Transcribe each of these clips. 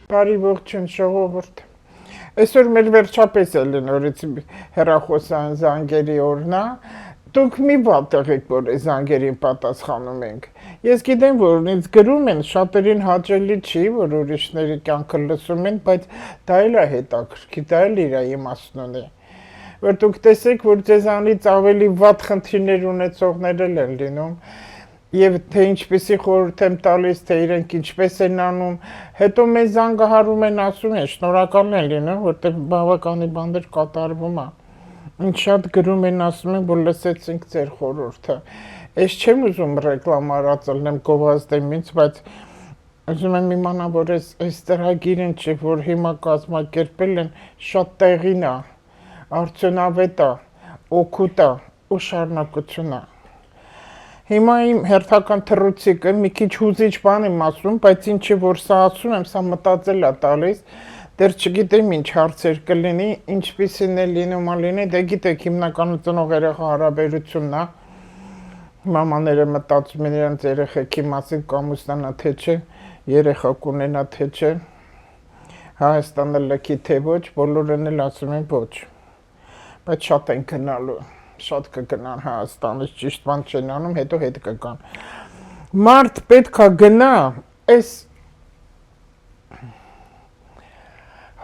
Բարի ողջույն ժողովուրդ։ Այսօր մեր վերջապես էլի նորից հեռախոսային զանգերի օրն է։ Դուք մի բան տեղեք, որ այս զանգերին պատասխանում ենք։ Ես գիտեմ, որ ինձ գրում են, շատերին հաճելի չի, որ ուրիշների կյանքը լսում են, բայց դա էլ է հետաքրքիր, դա էլ իր իմաստն ունի։ Որ դուք տեսեք, որ ձեզանից ավելի վատ խնդիրներ ունեցողներ են լինում։ Եվ թե ինչպեսի խորհուրդ եմ տալիս, թե իրենք ինչպես են անում, հետո մեզ զանգահարում են, ասում են, շնորհակալ են լինում, որտեղ բավականի բաներ կատարվում է։ Ինչ շատ գրում են, ասում են, որ լսեցինք ձեր խորհուրդը։ Ես չեմ ուզում ռեկլամ արածելնեմ գովազդեմ ինձ, բայց ուզում եմ իմանալ, որ այս ծրագիրն չէ, որ հիմա կազմակերպել են, շատ տեղին է, արդյունավետ է, օգուտ է ու շարունակություն է։ Հիմա իմ հերթական թռուցիկը մի քիչ հուզիչ բան եմ ասում, բայց ինչի որ սա ասում եմ, սա մտածել է տալիս, դեռ չգիտեմ ինչ հարցեր կլինի, ինչպիսին է լինում ալինի, դե գիտեք հիմնականում ծնող երեխա հարաբերությունն է, մամաները մտածում են իրենց երեխեքի մասին կամուսնանա թե չէ, երեխա կունենա թե չէ, Հայաստանը լքի թե ոչ, բոլորն էլ ասում են ոչ, բայց շատ են գնալու։ Շատ կգնան Հայաստանից, ճիշտ բան չեն անում, հետո հետ կգան։ Մարդ պետք է գնա, այս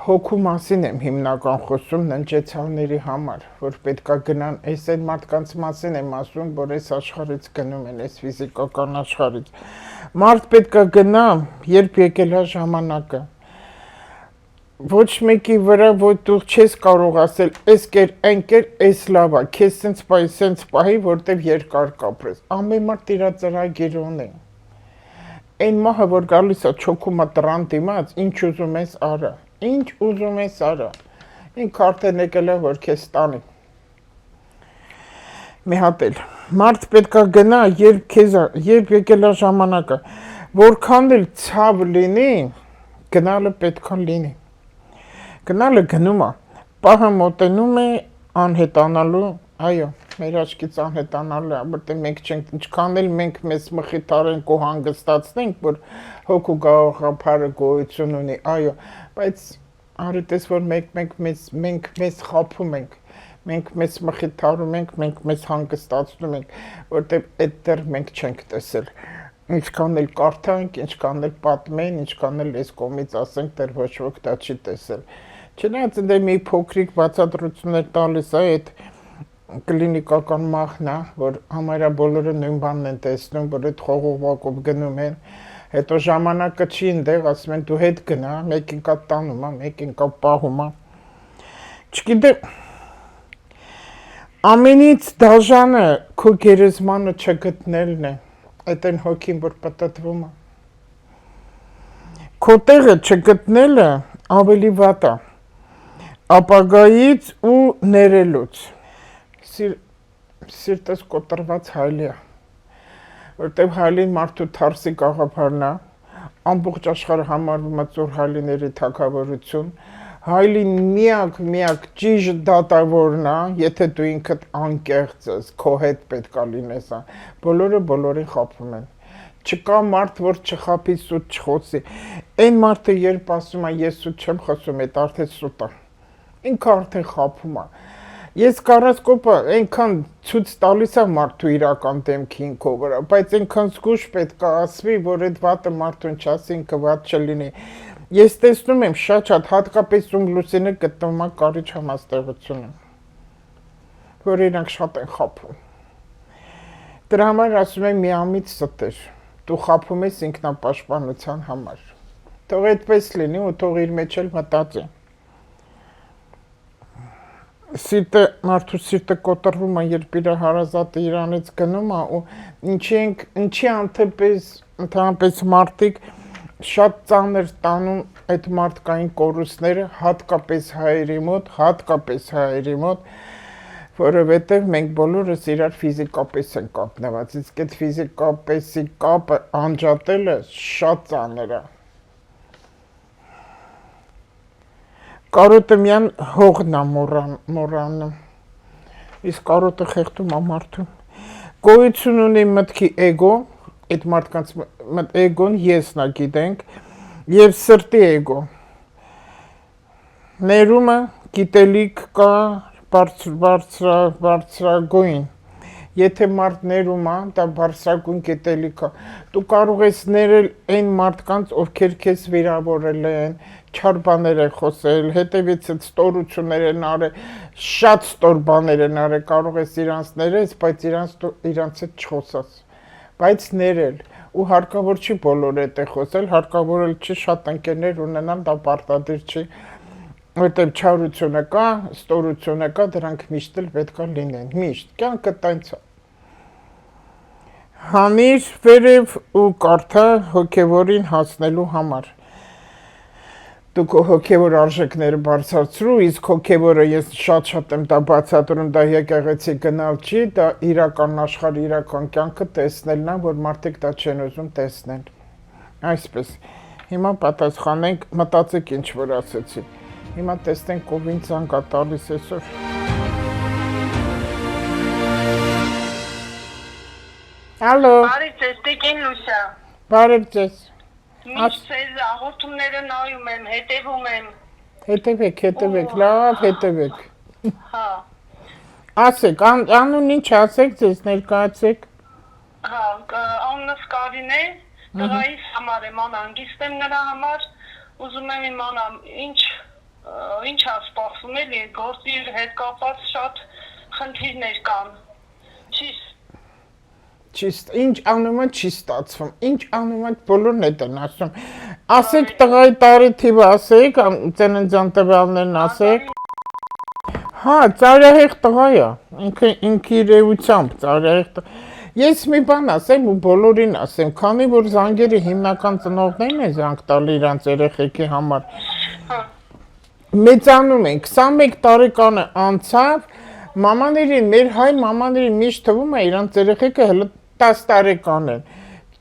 հոգու մասին եմ հիմնական խոսում ննջեցավների համար, որ պետք է գնան, այս այն մարդկանց մասին եմ ասում, որ այս աշխարհից գնում են, այս ֆիզիկական աշխարհից։ Մարդ պետք է գնա, երբ եկել է ժամանակը։ Ոչ մեկի վրա, որ դու չես կարող ասել, այս կեր, այն կեր, այս լավ է, քեզ սենց պահի, որտև երկար կապրես։ Ամեն մարդ իր ծրագիր ունի։ Այն մահը, որ գալիս է չոքում է տրան դիմաց, ինչ ուզում ես արա, ինչ ուզում ես արա։ Ինքը արդեն եկել է, որ քեզ տանի։ Մի հատ էլ, մարդ պետք է գնա, երբ եկել է ժամանակը, որքան էլ ցավ լինի, գնալը պետք է լինի։ Գնալը գնում է, պահը մոտենում է անհետանալու, այո, մեր աչքից անհետանալու է, որտեղ մենք չենք, ինչքան էլ մենք մեզ մխիթարենք ու հանգստացնենք, որ հոգու գաղափարը գոյություն ունի, այո, բայց արիտես, որ մենք մեզ խաբում ենք, մենք մեզ մխիթարում ենք, մենք մեզ հանգստացնում ենք, որտեղ այդտեղ մենք չենք տեսել, ինչքան էլ կարդանք, ինչքան էլ պատմեն, ինչքան էլ այս կողմից ասենք, դեռ ոչ ոք դա չի տեսել։ Չնայած դե մի փոքրիկ բացատրություններ տալիս է այդ կլինիկական մահն է, որ համարյա բոլորը նույն բանն են տեսնում, որ այդ խողովակով գնում են, հետո ժամանակը չի ընդեղ, ասում են դու հետ գնա, մեկին կա տանում է, մեկին կա պահում է։ Չգիտեմ, ամենից դաժանը քո գերեզմանը չգտնելն է, այդ այն հոգին, որ պտտվում է։ Քո տեղը չգտնելը ավելի վատ է։ Ապագայից ու ներելուց սիրտս կոտրված հայլի է, որտեղ հայլին մարդու թարսի կաղապարն է, ամբողջ աշխարհը համարվում է ծոր հայլիների թագավորություն, հայլին միակ ճիշտ դատավորն է, եթե դու ինքդ անկեղծ ես, քո հետ պետք է լինես, բոլորը բոլորին խաբում են։ Չկա մարդ, որ չխաբի սուտ չխոսի, այն մարդը երբ ասում է ես սուտ չեմ խոսում, այդ արդեն սուտ է։ Ինքը արդեն խաբում է։ Ես կարասկոպը այնքան ցույց տալիս է մարդու իրական դեմքի ինքո վրա, բայց այնքան զգուշ պետք է ասվի, որ այդ վատը մարդուն չասի, ինքը վատ չլինի։ Ես տեսնում եմ շատ հատկապես ում լուսինը գտնվում է կարիճ համաստեղությունը, որ իրանք շատ են խաբում։ Դրա համար ասում եմ միամիտ ստեր, դու խաբում ես ինքնապաշտպանության համար։ Թող այդպես լինի ու թող իր մեջ էլ մտածի։ Մարդու սիրտը կոտրվում է, երբ իր հարազատը իրանից գնում է ու ինչի ընդհանրապես մարդիկ շատ ծանր տանում այդ մարդկային կորուստները, հատկապես հայերի մոտ, որովհետև մենք բոլորս իրար ֆիզիկապես են կապնված, իսկ այդ ֆիզիկապեսի կապը անջատելը շատ ծանր է։ Կարոտը միան հողն է մորանում, իսկ կարոտը խեղդում է մարդուն։ Գոյություն ունի մտքի էգո, այդ մարդկանց էգոն եսն է գիտենք, եւ սրտի էգո, Ներումը գիտելիք կա բարձրագույն։ Եթե մարդ ներում է, դա բարձրագույն գիտելիք է։ Դու կարող ես ներել այն մարդկանց, ովքեր քեզ վիրավորել են, չար բաներ են խոսել, հետևից ստորություններ են արել, շատ ստոր բաներ են արել, կարող ես իրանց ներես, բայց իրանց հետ չխոսաս։ Բայց ներել ու հարկավոր չի բոլոր հետ է խոսել, հարկավոր էլ չի շատ ընկերներ ունենալ, դա պարտադիր չի, որտեղ չարությունը կա, ստորությունը կա, դրանք միշտ էլ պետք է լինեն, միշտ, կյանքը տենց է։ Հանիր վերև ու կարդա հոգևորին հասնելու համար։ Դու քո հոգևոր արժեքները բարձրացրու, իսկ հոգևորը ես շատ եմ դա բացատրում, դա եկեղեցի գնալ չի, դա իրական աշխարհի իրական կյանքը տեսնելն է, որ մարդիկ դա չեն ուզում տեսնել։ Այսպես։ Հիմա պատասխանենք, մտածեք ինչ որ ասեցի։ Հիմա տեսնենք ով ինձ զանգ է տալիս այսօր։ Ալո։ Բարև ձեզ, Տիկին Լուսա։ Բարև ձեզ։ Միշտ ձեզ հաղորդումները նայում եմ, հետևում եմ։ Հետևեք, լավ հետևեք։ Հա։ Ասեք, անուն ինչ ասեք, ձեզ ներկայացեք։ Հա, անունս Կարին է, տղայիս համար եմ անհանգիստ եմ նրա համար, ուզում եմ իմանամ ինչ է սպասվում էլի, գործի հետ կապված շատ խնդիրներ կան։ Ինչ անումը չի ստացվում, ինչ անումը բոլորն են ասում։ Ասեք տղայի տարի թիվը ասեք, ծննդյան տվյալներն ասեք։ Հա, ծայրահեղ տղա է, ինքը իր էությամբ ծայրահեղ տղա։ Ես մի բան ասեմ ու բոլորին ասեմ, քանի որ զանգերի հիմնական ծնողներն են զանգ տալի իրանց երեխեքի համար։ Մեծանում են, 21 տարեկանը անցավ, մամաներին, մեր հայ մամաներին միշտ թվում է իրանց երեխեքը հələ 10 տարեկան են։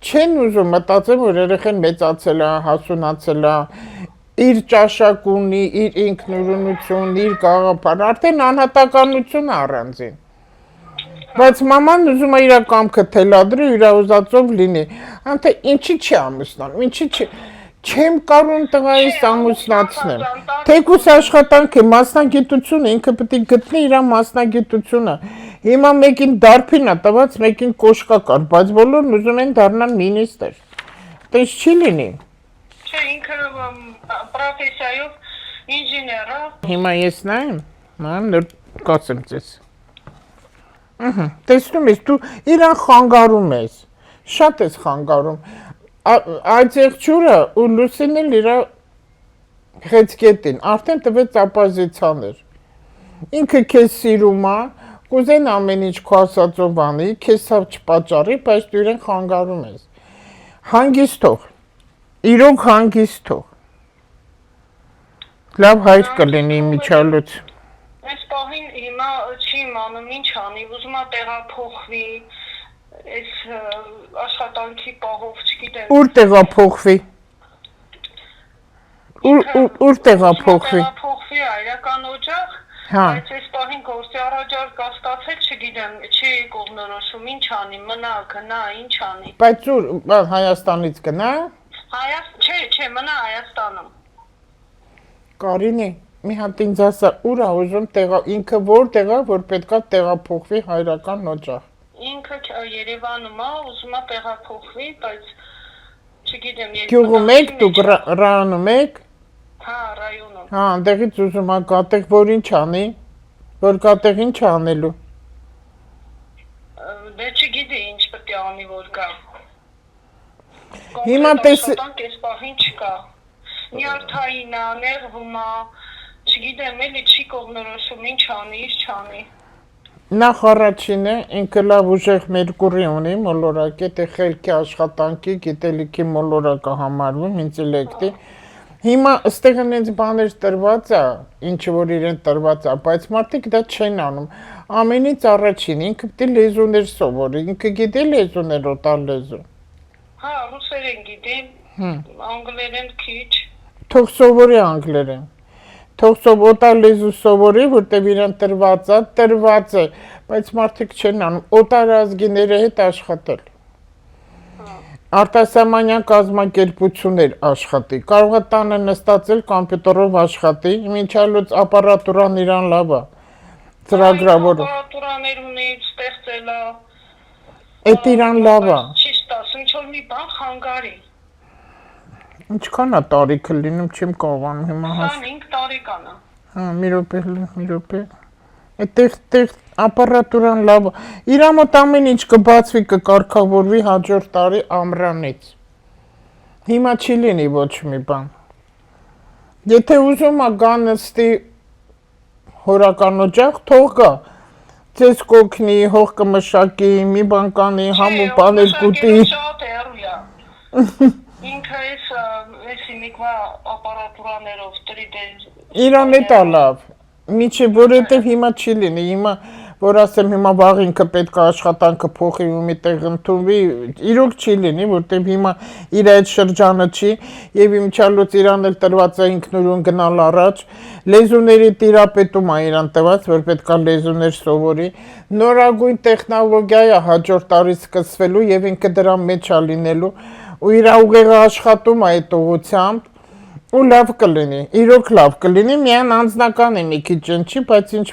Չեն ուզում մտածել, որ երեխան մեծացել է, հասունացել է, իր ճաշակ ունի, իր ինքնուրույնություն, իր գաղափար, արդեն անհատականություն առանձին։ Բայց մաման ուզում է իր կամքը թելադրի, իր ուզածով լինի։ Անտե ինչի չի ամուսնանում, ինչի չի։ Չեմ կարող տղայիս ամուսնացնեմ։ Թեկուս աշխատանք է, մասնագիտությունը, ինքը պետք է գտնի իր մասնագիտությունը։ Հիմա մեկին դարբին է տված, մեկին կոշկա կար, բայց բոլորն ուզում են դառնալ մինիստր։ Տես չի լինի։ Չէ, ինքը պրոֆեսիայով ինժեներ է։ Հիմա ես նայեմ, նոր կասեմ ձեզ։ Տեսնում ես, դու իրան խանգարում ես, շատ ես խանգարում։ Այդ եղջյուրը ու Լուսին էլ իր խեցգետին, արդեն տվեց ապոզիցիաներ։ Ինքը քեզ սիրում է, կուզեն ամեն ինչ քո ասածով անի, քեզ ցավ չպատճառի, բայց դու իրեն խանգարում ես։ Հանգիստ թող, իրոք հանգիստ թող։ Լավ հայր կլինի միջալուց։ Այս պահին հիմա չի իմանում ինչ անի, ուզում է տեղափոխվի, այս աշխատանքի պահով չգիտեմ։ Ուր տեղափոխվի։ Ուր տեղափոխվի։ Տեղափոխվի այրական օջախ, բայց այս պահին գործի առաջարկ ստացել, չգիտեմ, չի կողմնորոշում, ինչ անի, մնա, գնա, ինչ անի։ Բայց ուր Հայաստանից գնա։ Չէ, մնա Հայաստանում։ Կարինե, մի հատ ինձ ասա, ուր է ուզում ինքը որտեղ է, որ պետքա տեղափոխվի հայրական օջախ։ Ինքը Երևանում է, ուզում է տեղափոխվի, բայց չգիտեմ, Գյուղում եք, դուք ռայոնում եք։ Հա, ռայոնում։ Հա, այնտեղից ուզում է գատեղ, որ ինչ անի, որ գատեղ ինչ անելու։ Դե չգիտի ինչ պետք է անի, որ գա։ Հիմա տես այս պահին չկա։ Նյարդային է, նեղվում է, չգիտեմ, էլի չի կողմնորոշում, ինչ անի, ինչ չանի։ Նախ առաջինը ինքը լավ ուժեղ մերկուրի ունի, մոլորակ է, դե խելքի աշխատանքի, գիտելիքի մոլորակ է համարվում, ինտելեկտի։ Հիմա ըստեղ ինձ բաներ տրված է, ինչը որ իրեն տրված է, բայց մարդիկ դա չեն անում։ Ամենից առաջին ինքը պետք է լեզուներ սովորի, ինքը գիտի լեզուներ, օտար լեզու։ Հա, ռուսերեն գիտի, անգլերեն քիչ։ Թող սովորի անգլերեն։ Թող օտար լեզու սովորի, որտեղ իրեն տրված է, բայց մարդիկ չեն անում, օտար ազգիների հետ աշխատել։ արտասահմանյան կազմակերպություններ աշխատի, կարող է տանը նստածել կոմպյուտերով աշխատի, մինչալուց ապարատուրան իրան լավ է, ծրագրավորը, ապարատուրաներ ունի, ստեղծել է, էդ իրան լավ է, չի ստաս, ինչ-որ մի բան խանգարի, ինչքան է տարիքը լինում, չեմ կարողանում հիմա 25 տարեկան է, հա, մի րոպե, այդտեղ ապարատուրան լավ է, իրա մոտ ամեն ինչ կբացվի, կկարգավորվի հաջորդ տարի ամրանից, հիմա չի լինի ոչ մի բան, եթե ուզում է գա նստի հորական օջախ, թող գա, ձեզ կօգնի, հող կմշակի, մի բան կանի, համու պանել կուտի, շատ հեռու է, ինքը այս ինիկվա ապարատուրաներով 3D իրան էտ է լավ, միջև որովհետև հիմա չի լինի, հիմա որ ասեմ հիմա վաղ ինքը պետք է աշխատանքը փոխի ու մի տեղ ընդունվի, իրոք չի լինի, որտեղ հիմա իր այդ շրջանը չի եւ իմչալուց իրան էլ տրված է ինքնուրույն գնալ առաջ, լեզուների տիրապետում է իրան տված, որ պետք է լեզուներ սովորի, նորագույն տեխնոլոգիա է հաջորդ տարի սկսվելու եւ ինքը դրա մեջ է լինելու ու իր ուղեղը աշխատում է այդ ուղղությամբ ու լավ կլինի, իրոք լավ կլինի, միայն անձնական է մի քիչ չի, բայց ինչ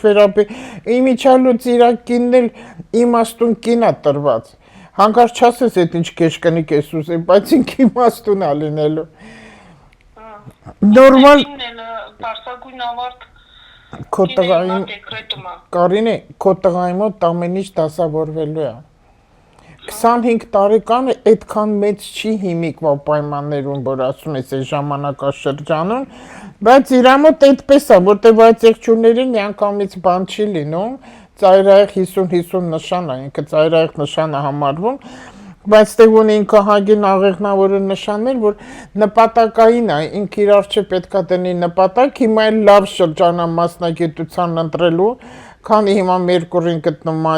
իմիջալուց իրա կինն էլ իմաստուն կին է տրված, հանկարծ չասես էդ ինչ կեշ կնիկ ես ուզեմ, բայց ինք իմաստուն է լինելու, նորմալ, բարձագույն ավարդ քո տղայի, դեկրետում է, Կարինե, քո տղայի մոտ ամեն ինչ դասավորվելու է, 25 տարեկանը այդքան մեծ չի հիմիկվա պայմաններում, որ ասում ես այս ժամանակաշրջանում, բայց իրա մոտ այդպես է, որտեղ այդ եղջյուրներին միանգամից բան չի լինում, ծայրահեղ 50-50 նշան է, ինքը ծայրահեղ նշան է համարվում, բայց տեղ ունի ինքը հագին աղեղնավորը նշաններ, որ նպատակային է, ինքը իր առջև պետք է դնի նպատակ, հիմա էլ լավ շրջան է մասնագիտության ընտրելու, քանի հիմա Մերկուրին գտնում է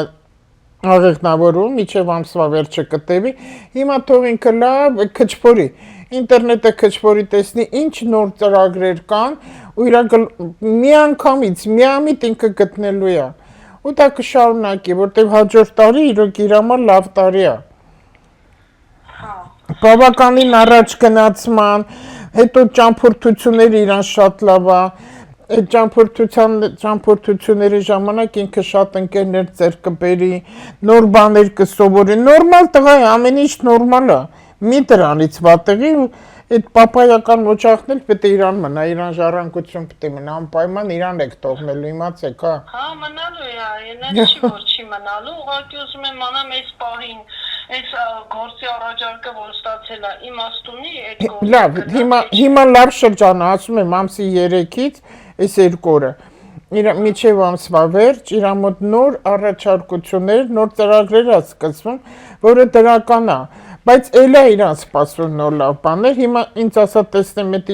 աղեղնավորում, միջև ամսվա վերջը կտևի, հիմա թող ինքը լավ քչփորի, ինտերնետը քչփորի տեսնի ինչ նոր ծրագրեր կան ու իրա միանգամից, միամիտ ինքը գտնելու է ու դա կշարունակի, որտեղ հաջորդ տարի իրոք իր համար լավ տարի է, բավականին առաջ գնացման, հետո ճամփորդությունները իրան շատ լավ է, այդ ճամփորդությունների ժամանակ ինքը շատ ընկերներ ձեռք կբերի, նոր բաներ կսովորի, նորմալ տղա է, ամեն ինչ նորմալ է, մի դրանից վատեղի ու այդ պապայական օջախն էլ պետք է իրան մնա, իրան ժառանգություն պետք է մնա, անպայման իրան եք թողնելու, իմացեք, հա։ Հա, մնալու է, այնա չի որ չի մնալու, ուղղակի ուզում եմ անամ այս պահին, այս գործի առաջարկը որ ստացել է իմաստունի այդ գործը։ Լավ, հիմա լավ շրջան է, ասում եմ ամսի 3-ից այս 2 օրը, միջև ամսվա վերջ, իրա մոտ նոր առաջարկություններ, նոր ծրագրեր է սկսվում, որը դրական է, բայց էլ է իրան սպասում նոր լավ բաներ, հիմա ինձ ասա տեսնեմ այդ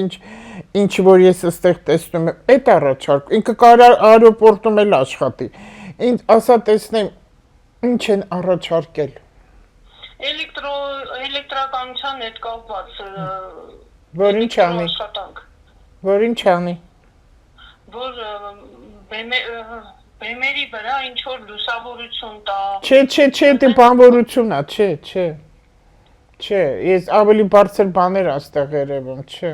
ինչ որ ես այստեղ տեսնում եմ, այդ առաջարկ, ինքը կարող աերոպորտում էլ աշխատի, ինձ ասա տեսնեմ ինչ են առաջարկել։ Էլեկտրականության հետ կապված որ ինչ անի, որ ինչ անի, որ բեմերի վրա ինչ-որ լուսավորություն տա։ Չէ, դե բանվորություն է, չէ, ես ավելի բարձր բաներ աստեղ երևում, չէ,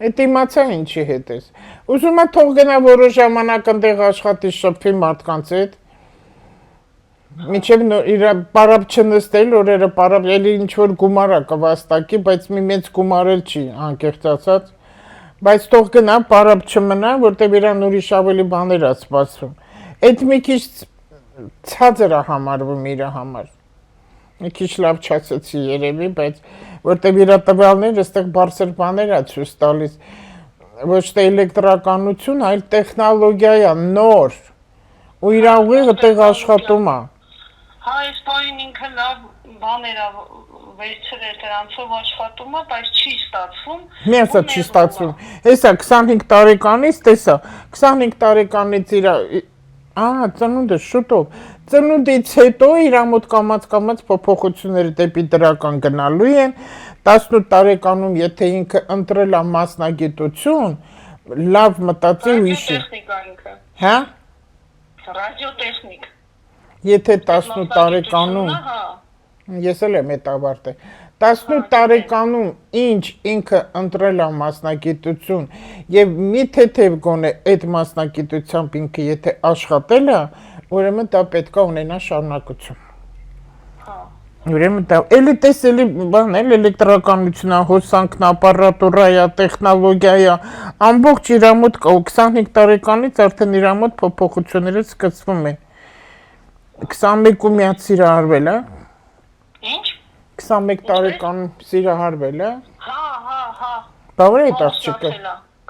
էդ իմացա ինչի հետ ես, ուզում է թող գնա որոշ ժամանակ ընդեղ աշխատի շփվի մարդկանց հետ, միջև իր պարապ չնստել, օրերը պարապ էլի ինչ-որ գումար է կվաստակի, բայց մի մեծ գումար էլ չի, անկեղծ ասած, բայց թող գնա, պարապ չմնա, որտեղ իրան ուրիշ ավելի բաներ է սպասվում, այդ մի քիչ ցածր է համարվում իր համար, մի քիչ լավ չասեցի երևի, բայց որտեղ իր տվյալները այստեղ բարձր բաներ է ցույց տալիս, ոչ թե էլեկտրականություն, այլ տեխնոլոգիա է, նոր, ու իր ուղեղը տեղ աշխատում է։ Հա, այս պահին ինքը լավ բաներ է վերցրել դրանցով աշխատում է, բայց չի ստացվում։ Մի ասա չի ստացվում։ Հեսա 25 տարեկանից, տեսա, 25 տարեկանից իր ծնունդը շուտով։ Ծնունդից հետո իր մոտ կամած փոփոխությունները դեպի դրական գնալու են։ 18 տարեկանում, եթե ինքը ընտրել է մասնագիտություն, լավ մտածի ու իշի։ Հա? Ռադիոտեխնիկ։ Եթե 18 տարեկանում, ես էլ եմ էդ ավարտել, 18 տարեկանում ինչ ինքը ընտրել է մասնագիտություն եւ մի թեթև գոնե այդ մասնագիտությամբ ինքը եթե աշխատել է, ուրեմն դա պետք է ունենա շարունակություն։ Հա։ Ուրեմն դա էլի տեսելի բան էլ էլեկտրականությունն, հոսանքն, ապարատուրայա, տեխնոլոգիայա, ամբողջ իր մոտ կա 25 տարեկանից արդեն իր մոտ փոփոխությունները սկսվում են։ 21-ում միած սիրահարվել է։ Ինչ։ 21 տարեկանում սիրահարվել է։ Հա։ Բավարար է աղջիկը։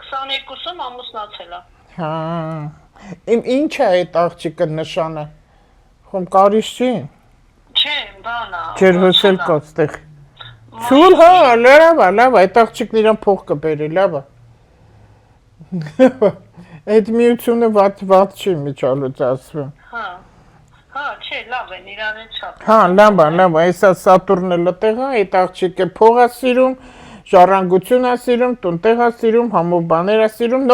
22-ում ամուսնացել է։ Հա։ Ինչ է այդ աղջիկը նշանը։ Խոմ կարիճ չի։ Չէ, բանա։ Ջեր հոսել կա այդտեղ։ Ցուլ, հա, լավ, այդ աղջիկն իրան փող կբերի, լավ է։ Այդ միությունը վատ չի միջալուց ասվում։ Հա, չէ, լավ են, իրան հետ շատ։ Հա, լավ է, այսա Սատուրնը լտեղ է, այդ աղջիկը փող է սիրում, ժառանգություն է սիրում, տուն տեղ է սիրում, համով բաներ է սիրում,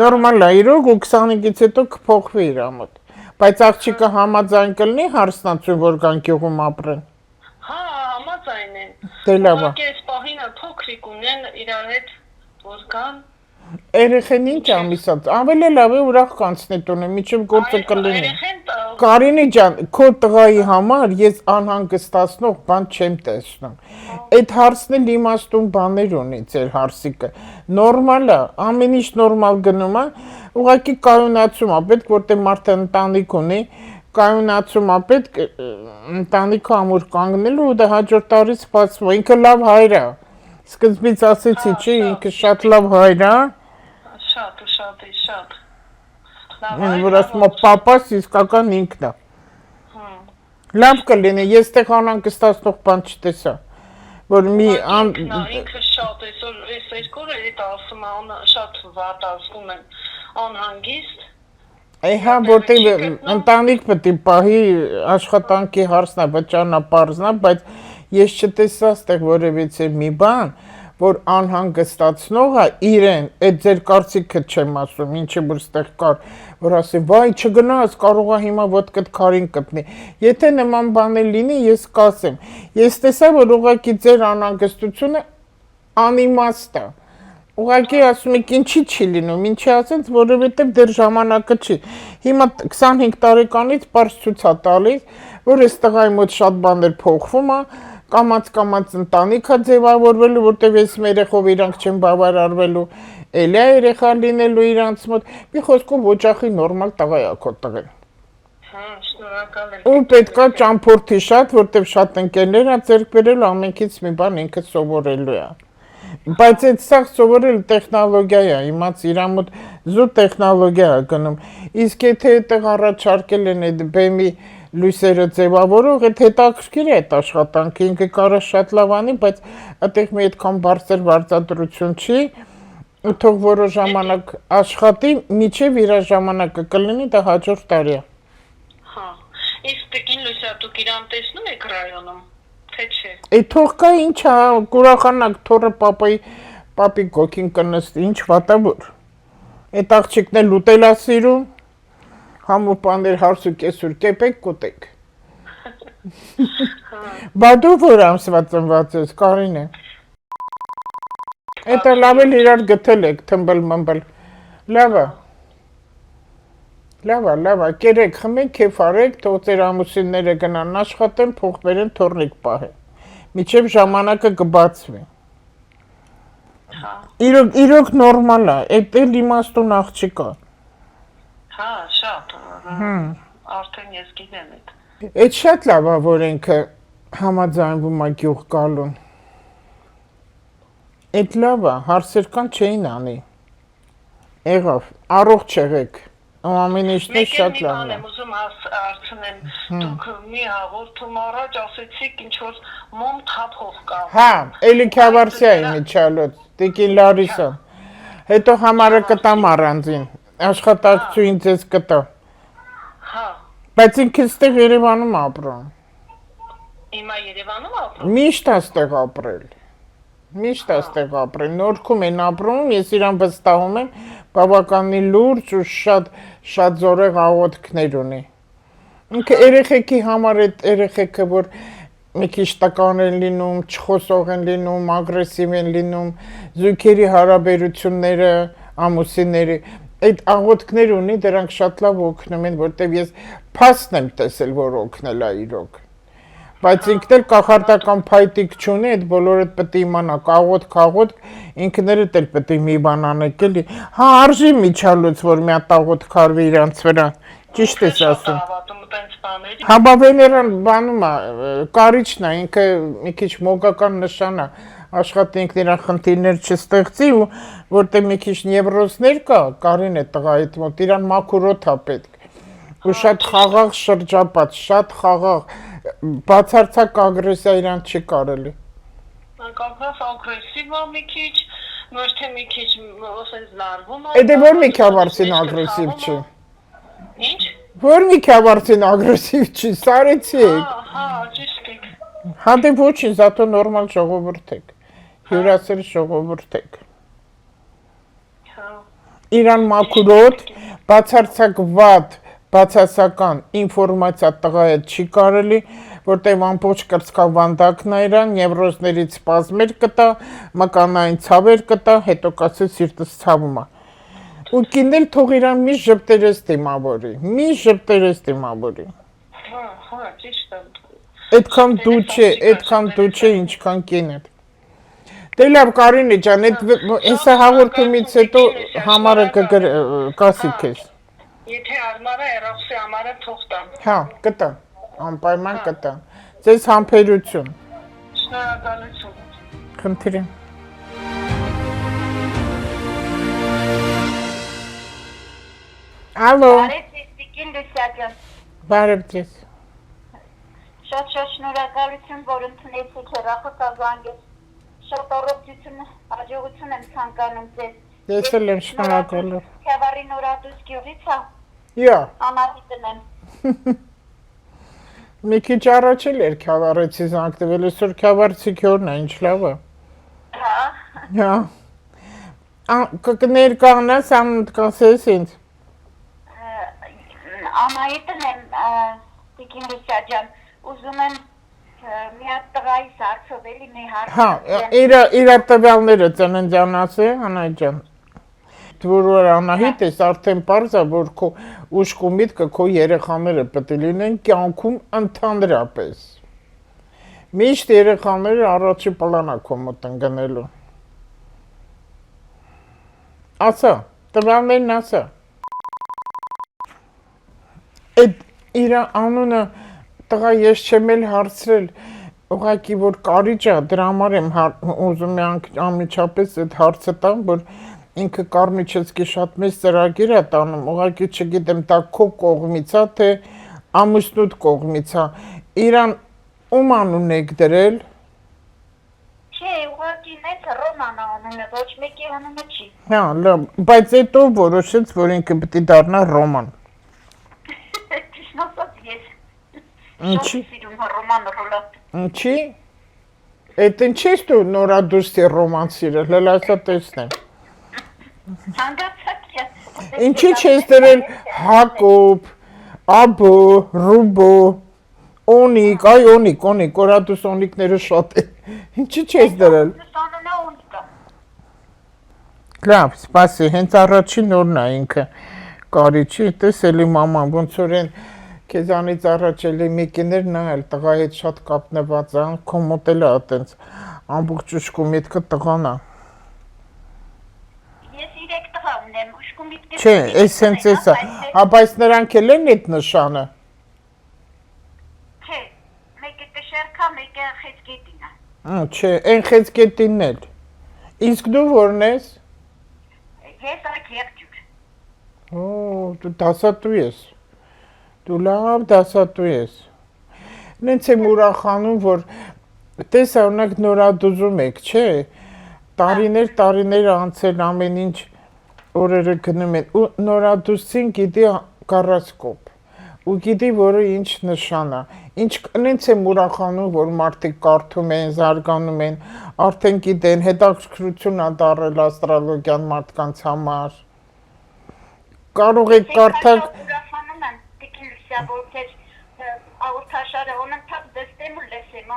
նորմալ է, իրոք ու 25-ից հետո կփոխվի իր մոտ։ Բայց աղջիկը համաձայն կլինի հարսնացուն, որ կան գյուղում ապրեն։ Հա, համաձայն են։ Դե լավ է։ Այս պահին փոքրիկ ունեն իրար հետ որ կան։ Երեխեն ինչ ամիսած, ավելի լավ է ուրախ կանցնի տունը, միջև գործը կլինի։ Կարինի ջան, քո տղայի համար ես անհանգստացնող բան չեմ տեսնում։ Այդ հարցն էլ իմաստուն բաներ ունի ձեր հարսիկը։ Նորմալ է, ամեն ինչ նորմալ գնում է, ուղղակի կայունացում է պետք, որտեղ մարդը ընտանիք ունի, կայունացում է պետք ընտանիքը ամուր կանգնելու ու դա հաջորդ տարի սպասվում է։ Ինքը լավ հայր է։ Սկզբից ասեցի, չի, ինքը շատ լավ հայր է։ Շատ։ Որ ասում է պապաս իսկական ինքն է։ Լավ կլինի, ես տեղ անհանգստացնող բան չտեսա, որ մի ինքը շատ այսօր այս երկու էդ ասում է շատ վատ ասում են անհանգիստ։ Հա, որտեղ ընտանիք պետք է պահի աշխատանքի հարցնա, վճարնա, պարզնա, բայց ես չտեսա ստեղ որևիցե մի բան, որ անհանգստացնող է իրեն, այդ ձեր կարծիքը չեմ ասում, ինչը որ ստեղ կար, որ ասի, վայ, չգնաս, կարող է հիմա ոտքդ քարին կպնի։ Եթե նման բաներ լինի, ես կասեմ։ Ես տեսա, որ ուղղակի ձեր անհանգստությունը անիմաստ է։ Ուղղակի ասում եք, ինչի չի լինում, ինչի ասենց, որովհետև դեռ ժամանակը չի։ Հիմա 25 տարեկանից պարզ ցույց է տալիս, որ այս տղայի մոտ շատ բաներ փոխվում է, կամաց ընտանիք է ձևավորվելու, որտեղ ես երեխով իրանք չեն բավարարվելու, էլի է երեխա լինելու իրանց մոտ, մի խոսքով օջախի նորմալ տղա է քո տղեն։ Հա, շնորհակալ եմ։ Ու պետքա ճամփորդի շատ, որտեղ շատ ընկերներ է ձեռք բերել, ամենքից մի բան ինքը սովորելու է։ Բայց այդ սաղ սովորել տեխնոլոգիա է, իմաց իր մոտ զուտ տեխնոլոգիա է գնում, իսկ եթե այդտեղ առաջարկել են այդ բեմի լույսերը ձևավորող, այդ հետաքրքիր է այդ աշխատանքը, ինքը կարա շատ լավ անի, բայց այդտեղ մի այդքան բարձր վարձատրություն չի, թող որոշ ժամանակ աշխատի, միջև իր ժամանակը կլինի, դա հաջորդ տարի է։ Հա, իսկ տիկին Լուսա, դուք իրան տեսնում եք ռայոնում, թե չէ։ Այդ թող կա ինչ է, կուրախանակ թորը պապի գոքին կնստի, ինչ վատավոր։ Այդ աղջիկն էլ ուտել է սիրում, համու պաներ հարսու կեսուր կեպեք կուտեք։ Բա դու որ ամսված ծնված ես, Կարին է։ Էդ լավ էլ իրար գտել եք, թմբլ-մմբլ, լավ է։ Լավ է, կերեք, խմեք, կեֆ արեք, թող ձեր ամուսինները գնան աշխատեն, փող բերեն, թորնիկ պահեն։ Միջև ժամանակը կբացվի։ Իրոք նորմալ է, այդ էլ իմաստուն աղջիկ է։ Հա, շատ, արդեն ես գիտեմ այդ։ Այդ շատ լավ է, որ ինքը համաձայնվում է գյուղ գալուն։ Այդ լավ է, հարցեր կան չէին անի։ Եղավ, առողջ եղեք։ Ամեն ինչն է շատ լավ։ Մեկ եմ ուզում հարցնեմ, դուք մի հաղորդում առաջ ասեցիք ինչ որ մոմ թափող կա։ Հա, էլի Քյավարսիայի միջալոց, Տիկին Լարիսան։ Հետո համարը կտամ առանձին, աշխատակցուին ձեզ կտա։ Հա։ Բայց ինքը ստեղ Երևանում ապրում։ Հիմա Երևանում ապրում։ Միշտ աստեղ ապրել։ Միշտ աստեղ ապրել, Նորքում են ապրում, ես իրան վստահում եմ, բավականին լուրջ ու շատ զորեղ աղոթքներ ունի։ Ինքը երեխեքի համար այդ երեխեքը, որ մի քիչ տկան են լինում, չխոսող են լինում, ագրեսիվ են լինում, զույգերի հարաբերությունները, ամուսինների, այդ աղոթքներ ունի, դրանք շատ լավ օգնում են, որտեվ ես փաստն եմ տեսել, որ օգնել է իրոք։ Բայց ինքն էլ կախարդական փայտիկ չունի, այդ բոլորը պետք է իմանաք, աղոթք, ինքներդ էլ պետք է մի բան անեք էլի։ Հա, արժի միջալուց, որ մի հատ աղոթք արվի իրանց վրա։ Ճիշտ ես ասում։ Հա, բա Վեներան բանում է, կարիճն է, ինքը մի քիչ մոգական նշան է, աշխատինքն իրան խնդիրներ չստեղծի, ու որտեղ մի քիչ նևրոզներ կա, կարին է տղայիդ մոտ, իրան մաքուրոտ է պետք։ Ու շատ խաղաղ շրջապատ, շատ խաղաղ, բացարձակ ագրեսիա իրան չի կարելի։ Կապված ագրեսիվ է մի քիչ, ոչ թե մի քիչ ասես լարվում է։ Էդե որ մի քավարցին ագրեսիվ չի։ Ինչ։ Որ մի քավարցին ագրեսիվ չի, սարեցի եք։ Հա, ճիշտ եք։ Հա դե ոչինչ, զատո նորմալ ժողովուրդ եք, հյուրասեր ժողովուրդ եք։ Հա։ Իրան մաքուրոտ, բացարձակ վատ, բացասական ինֆորմացիա տղա հետ չի կարելի, որտեղ ամբողջ կրծքավանդակն է իրան, նևրոզներից սպազմեր կտա, մկանային ցավեր կտա, հետո կասի սիրտս ցավում է։ Ու կինել թող իրան մի ժպտերես դիմավորի, մի ժպտերես դիմավորի։ Հա, ճիշտ է։ Այդքան դու չէ, ինչքան կինդ։ Դե լավ Կարինե ջան, հեսա հաղորդումից հետո համարը կասի քեզ։ Եթե արմարը երախսի ամարը թող տամ։ Հա, կտա, անպայման կտա։ Ձեզ համբերություն։ Շնորհակալություն։ Խնդրեմ։ Ալո։ Բարև Լուսիա։ Բարև ձեզ։ Շատ շնորհակալություն, որ ընդունեցիք հեռախոսազանգել։ Շատ առողջություն, հաջողություն եմ ցանկանում ձեզ։ Ես էլ եմ շնորհակալ։ Քավարի նորադուս գյուղից է։ Յա։ Անահիտն եմ։ Մի քիչ առաջ էլ էր քավառեցի զանգվել, այսօր քավառցի քյորն է, ինչ լավ է։ Հա։ Հա։ Կներկանաս, կասես ինձ։ Անահիտն եմ, Տիկին Լուսիա ջան, ուզում եմ մի հատ տղայիս հարցովելի մի հարց։ Հա, իր տվյալները ծննդյան ասե, Անահիտ ջան։ Որ Անահիտ ես, արդեն պարզ է, որ քո ուշք ու միտքը քո երեխաները պետք է լինեն կյանքում ընդհանրապես։ Միշտ երեխաները առաջի պլան է քո մոտ ընկնելու։ Ասա, տվյալներն ասա։ Այդ իր անունը տղա ես չեմ էլ հարցրել, ուղղակի որ կարիճ է, դրա համար եմ ուզում անմիջապես այդ հարցը տամ, որ ինքը Կարմիչեցկի շատ մեծ ծրագիր է տանում, ուղղակի չգիտեմ, դա քո կողմից է, թե ամուսնուդ կողմից է, իրան ում անուն եք դրել։ Չէ, ուղղակի նենց Ռոման անունը, ոչ մեկի անունը չի։ Հա, լավ, բայց հետո որոշեց, որ ինքը պետք է դառնա Ռոման։ Ճիշտ ասած ես։ Ինչի։ Սիրում Ռոման ռոլը։ Ինչի։ Այդ ինչի՞ դու նորադուսի Ռոման սիրել, հələ ասա տեսնեմ։ Հանգացած ես։ Ինչի՞ չես դրել Հակոբ, Աբո, Ռուբո, Օնիկ, այ Օնիկ, Օրադուս Օնիկները շատ է։ Ինչի՞ չես դրել։ Անունը Օնիկա։ Լավ, սպասի, հենց առաջին օրն է ինքը կարիճի, տեսելի մաման, ոնց որ են քեզանից առաջ էլի մեկիներ նայել, տղա հետ շատ կապնված է, քո մոտ էլ է այտենց ամբողջ ուշք ու միտքը տղան է։ Ես 3 տղա ունեմ, ուշք ու միտքը։ Չէ, էս հենց էսա, հա բայց նրանք էլ են այդ նշանը։ Չէ, մեկը կշերքա, մեկը խեցգետին է։ Չէ, այն խեցգետինն էլ։ Իսկ դու որն ես։ Ես այդ եղջյուր։ Օ, դու դասատու ես։ Դու լավ դասատու ես։ Նենց եմ ուրախանում, որ տես օրինակ նորադուզում եք, չէ։ Տարիներ անցել ամեն ինչ օրերը գնում են ու նորադուսին գիտի գարասկոպ ու գիտի որը ինչ նշան է։ Ինչ նենց եմ ուրախանում, որ մարդիկ կարդում են, զարգանում են, արդեն գիտեն, հետաքրքրություն է դառել աստրոլոգիան մարդկանց համար։ Կարող եք կարդալ Ուրախանում եմ, Տիկին Լուսիա, որ ձեր աղոթաշարը անընդհատ դստեմ ու լսեմ,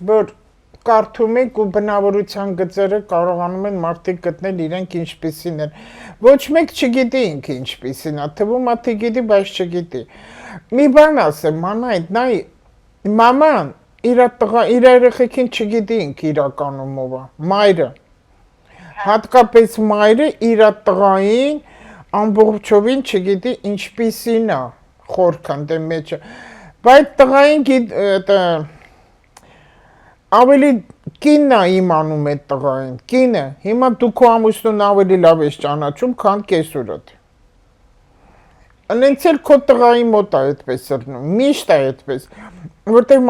որ կարդում եք ու բնավորության գծերը կարողանում են մարդիկ գտնել իրենք ինչպիսին են։ Ոչ մեկ չգիտի ինքը ինչպիսին է, թվում է թե գիտի, բայց չգիտի։ Մի բան ասեմ, մանայդ, նայ, մաման իր երեխեքին չգիտի ինքը իրականում ով է, մայրը։ Հատկապես մայրը իր տղային ամբողջովին չգիտի ինչպիսին է խորքանդե մեջը, բայց տղային ավելի կինն է իմանում այդ տղային, կինը, հիմա դու քո ամուսնուն ավելի լավ ես ճանաչում, քան կեսուրդ։ Նենց էլ քո տղայի մոտ է այդպես ըրնում, միշտ է այդպես, որտեղ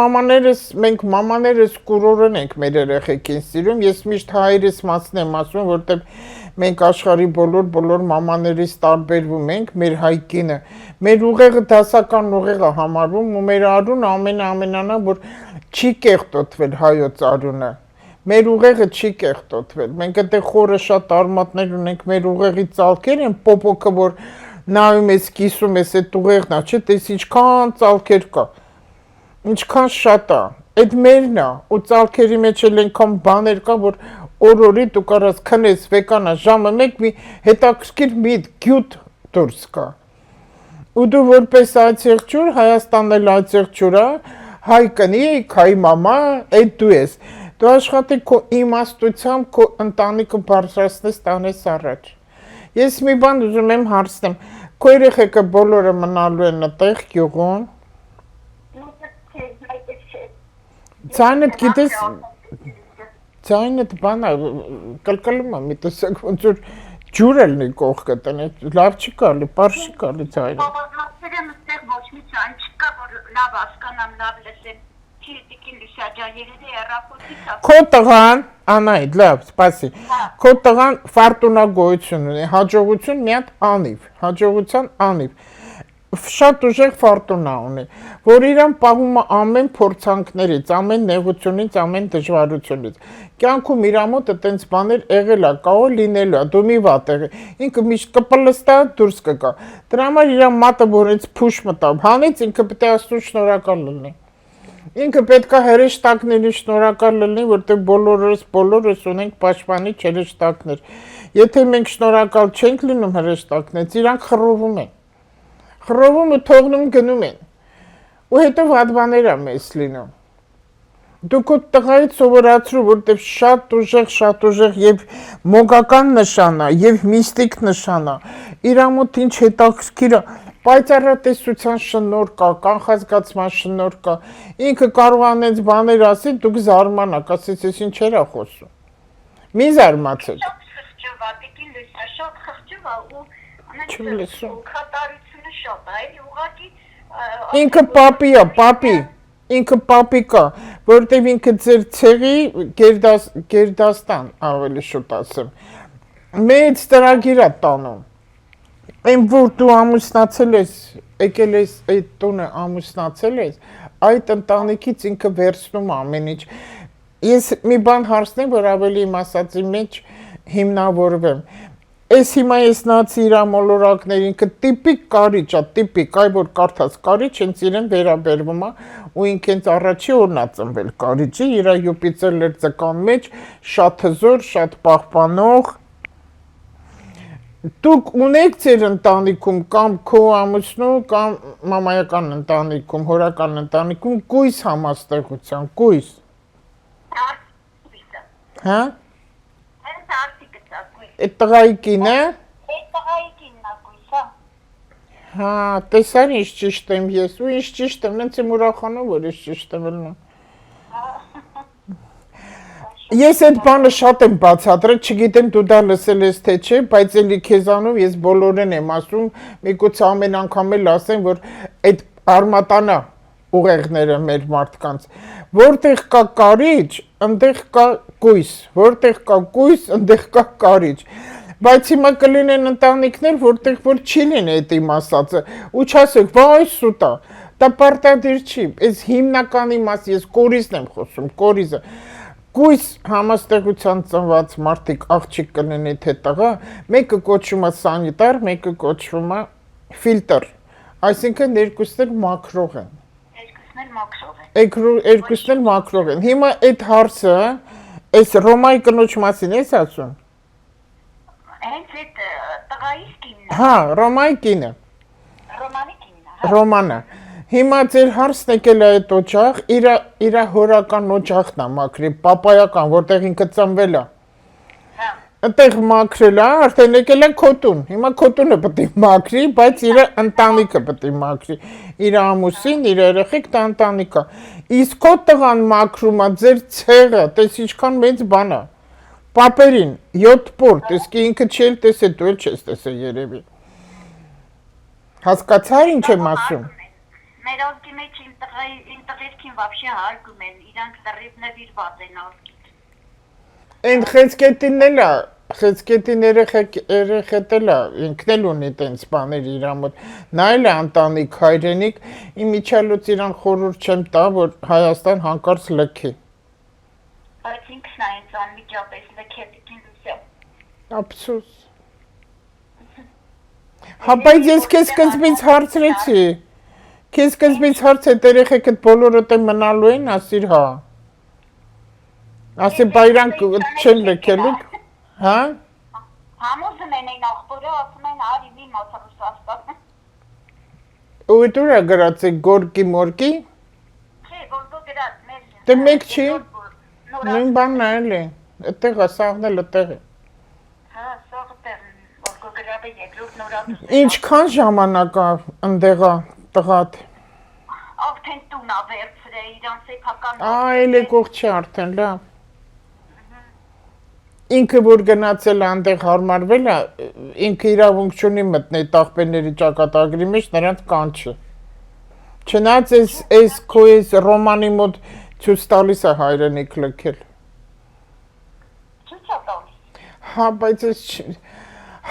մենք մամաներս կուրորեն ենք մեր երեխեքին սիրում, ես միշտ հայրս մասն եմ ասում, որտեղ մենք աշխարհի բոլոր մամաներից տարբերվում ենք, մեր հայ կինը, մեր ուղեղը դասական ուղեղ է համարվում ու մեր արուն ամենանա, որ չի կեղտոտվել հայոց արունը, մեր ուղեղը չի կեղտոտվել, մենք այդեղ խորը շատ արմատներ ունենք, մեր ուղեղի ծալքեր են պոպոկը, որ նայում ես, կիսում ես այդ ուղեղն է, չէ, տես ինչքան ծալքեր կա, ինչքան շատ է, այդ մերն է, ու ծալքերի մեջ էլ այնքան բաներ կա, որ օրորի դու կարաս քնես, վեկանա, ժամը մեկ մի հետաքրքիր մի գյուտ դուրս կա, ու դու որպես այցեղջուր, Հայաստանն էլ այցեղջուր է, հայ կնիկ, հայ մամա, այդ դու ես, դու աշխատի քո իմաստությամբ քո ընտանիքը բարձրացնես տանես առաջ։ Ես մի բան ուզում եմ հարցնեմ, քո երեխեքը բոլորը մնալու են այդտեղ գյուղում։ Ձայնդ գիտես, ձայնդ բանա կլկլում է մի տեսակ ոնց որ ջուր ելնի կողքը տնից, լավ չի կարելի, պարզ չի կարելի ձայնը։ Հարցերը մստեղ ոչ մի ձայն չկա, որ լավ հասկանամ, լավ լսեմ։ Չի դիկին լուսաջան երեդի հեռախոսից։ Քո տղան, Անայդ, լավ, սպասի։ Քո տղան ֆարտունա գոյություն ունի, հաջողություն մի հատ անիվ, հաջողության անիվ։ Շատ ուժեղ ֆարտունա ունի, որ իրան պահում է ամեն փորձանքներից, ամեն նեղությունից, ամեն դժվարությունից։ Կյանքում իր մոտ այտենց բաներ եղել է, կա լինելու է, դու մի վատ եղի։ Ինքը միշտ կպլստա, դուրս կգա։ Դրա համար իր մատը որից փուշ մտավ, հանից ինքը պետք է Աստծուն շնորհակալ լինի։ Ինքը պետք է հրեշտակների շնորհակալ լինի, որտեղ բոլորս ունենք պաշտպանի հրեշտակներ։ Եթե մենք շնորհակալ չենք լինում հրեշտակներից, իրանք խռովում են։ Խռովում ու թողնում գնում են։ Ու հետո վատ բաներ է մեզ լինում։ Դու քո տղայից սովորացրու, որտեղ շատ ուժեղ եւ մոգական նշան է, եւ միստիկ նշան է։ Իր մոտ ինչ հետաքրքիր է, պայծառատեսության շնորհ կա, կանխազգացման շնորհ կա։ Ինքը կարող անեց բաներ ասի, դուք զարմանաք, ասես ես ինչեր է խոսում։ Մի զարմացեք։ Շատ խղճվա ու անենք քատարությունը շատ է, էլի ուղղակի ինքը պապի է, պապի։ Ինքը պապի կա, որտեղ ինքը ձեր ցեղի գերդաստան ավելի շուտ ասեմ։ Մեծ ծրագիր է տանում։ Այն որ դու ամուսնացել ես, եկել ես այդ տունը ամուսնացել ես, այդ ընտանիքից ինքը վերցնում ամեն ինչ։ Ես մի բան հարցնեմ, որ ավելի իմ ասածի մեջ հիմնավորվեմ։ Այս հիմա ես նացի իր մոլորակներ, ինքը տիպիկ կարիճ է, տիպիկ, այ որ կարդաց կարիճ, հենց իրեն վերաբերվում է, ու ինքը հենց առաջի օրն է ծնվել կարիճի, իր Յուպիտեր լերձական մեջ, շատ հզոր, շատ պահպանող։ Դուք ունեք ձեր ընտանիքում կամ քո ամուսնու կամ մամայական ընտանիքում, հորական ընտանիքում կույս համաստեղության, կույս։ Հա? Այդ տղայի կինը։ Այդ տղայի կինն է կույսա։ Հա, տեսար ինչ ճիշտ եմ ես, ու ինչ ճիշտ եմ, նենց եմ ուրախանում, որ ես ճիշտ եմ ելնում։ Ես այդ բանը շատ եմ բացատրել, չգիտեմ դու դա լսել ես թե չէ, բայց էլի քեզանով ես բոլորեն եմ ասում, միգուցե ամեն անգամ էլ ասեմ, որ այդ արմատանա ուղեղները մեր մարդկանց, որտեղ կա կարիճ, այնտեղ կա կույս, որտեղ կա կույս, այնտեղ կա կարիճ, բայց հիմա կլինեն ընտանիքներ, որտեղ որ չի լինի այդ իմ ասածը, ու չասեք, վայ սուտ է, դա պարտադիր չի, այս հիմնական իմաստ, ես կորիզն եմ խոսում, կորիզը, կույս համաստեղության ծնված մարդիկ աղջիկ կլինի թե տղա, մեկը կոչվում է սանիտար, մեկը կոչվում է ֆիլտր, այսինքն երկուսն էլ մաքրող են։ երկուսն էլ մաքրող են։ Երկուսն էլ մաքրող են։ Հիմա այդ հարցը, այս Ռոմայի կնոջ մասին ես ասում։ Հենց այդ տղայիս կինն է, Հա, Ռոմայի կինը, Ռոմանի կինն է։ Ռոմանը։ Հիմա ձեր հարցն եկել է այդ օջախ, իր հորական օջախն է մաքրի, պապայական, որտեղ ինքը ծնվել է։ Հա։ Այդտեղ մաքրել է, արդեն եկել է քոտուն։ Հիմա քոտունը պետք է մաքրի, բայց իր ընտանիքը պետք է մաքրի։ Իր ամուսին, իր երեխեք դա ընտանիքը։ Իսկ քո տղան մաքրում է ձեր ցեղը, տես ինչքան մեծ բան է։ Պապերին 7 պորտ, իսկ ինքը չէր տեսել, դու էլ չես տեսել երևի։ Հասկացա՞ր ինչ եմ ասում։ Մեր ազգի մեջ իմ տղերքին вообще հարգում են, իրանք լրիվ նվիրված են ազգից։ Այն խեցկետին էլ է, խեցկետին երեխետ էլ է, ինքն էլ ունի տենց բաներ իր մոտ։ Նա էլ է ընտանիք, հայրենիք, իմ իջալուց իրան խորհուրդ չեմ տա, որ Հայաստան հանկարծ լքի։ Բայց ինքն է ինձ անմիջապես լքել լուսը։ Ափսոս։ Հա, բայց ես քեզ սկզբից հարցրեցի։ Քեզ սկզբից հարց է երեխեքդ բոլորդ են մնալու են, ասիր հա։ Ասի բա իրանք չեն լքելու, հա։ Համոզում են այն աղբորը, ասում են արի մի մոտ Ռուսաստան։ Ու դուր է գրած է գորկի մորկի։ Չէ, որ գրած մեր։ Դե մեկ չի։ Նույն բանն է էլի։ Այդտեղ է, սաղն էլ այդտեղ է։ Հա, սաղ տեղ, որ գրած է երկրորդ նորաց։ Ինչքան ժամանակ է ընդեղա տղատ։ Արդեն տուն ա վերցրել, իրան սեփական։ Այլ եկող չի արդեն, լավ։ Ինքը որ գնացել է այնտեղ հարմարվել է, ինքը իրավունք չունի մտնել տաղբերների ճակատագրի մեջ, նրանց կանչի։ Չնայած այս քո Ռոմանի մոտ ցույց տալիս է հայրենիք լքել։ Ցույց ա տալիս։ Հա, բայց ես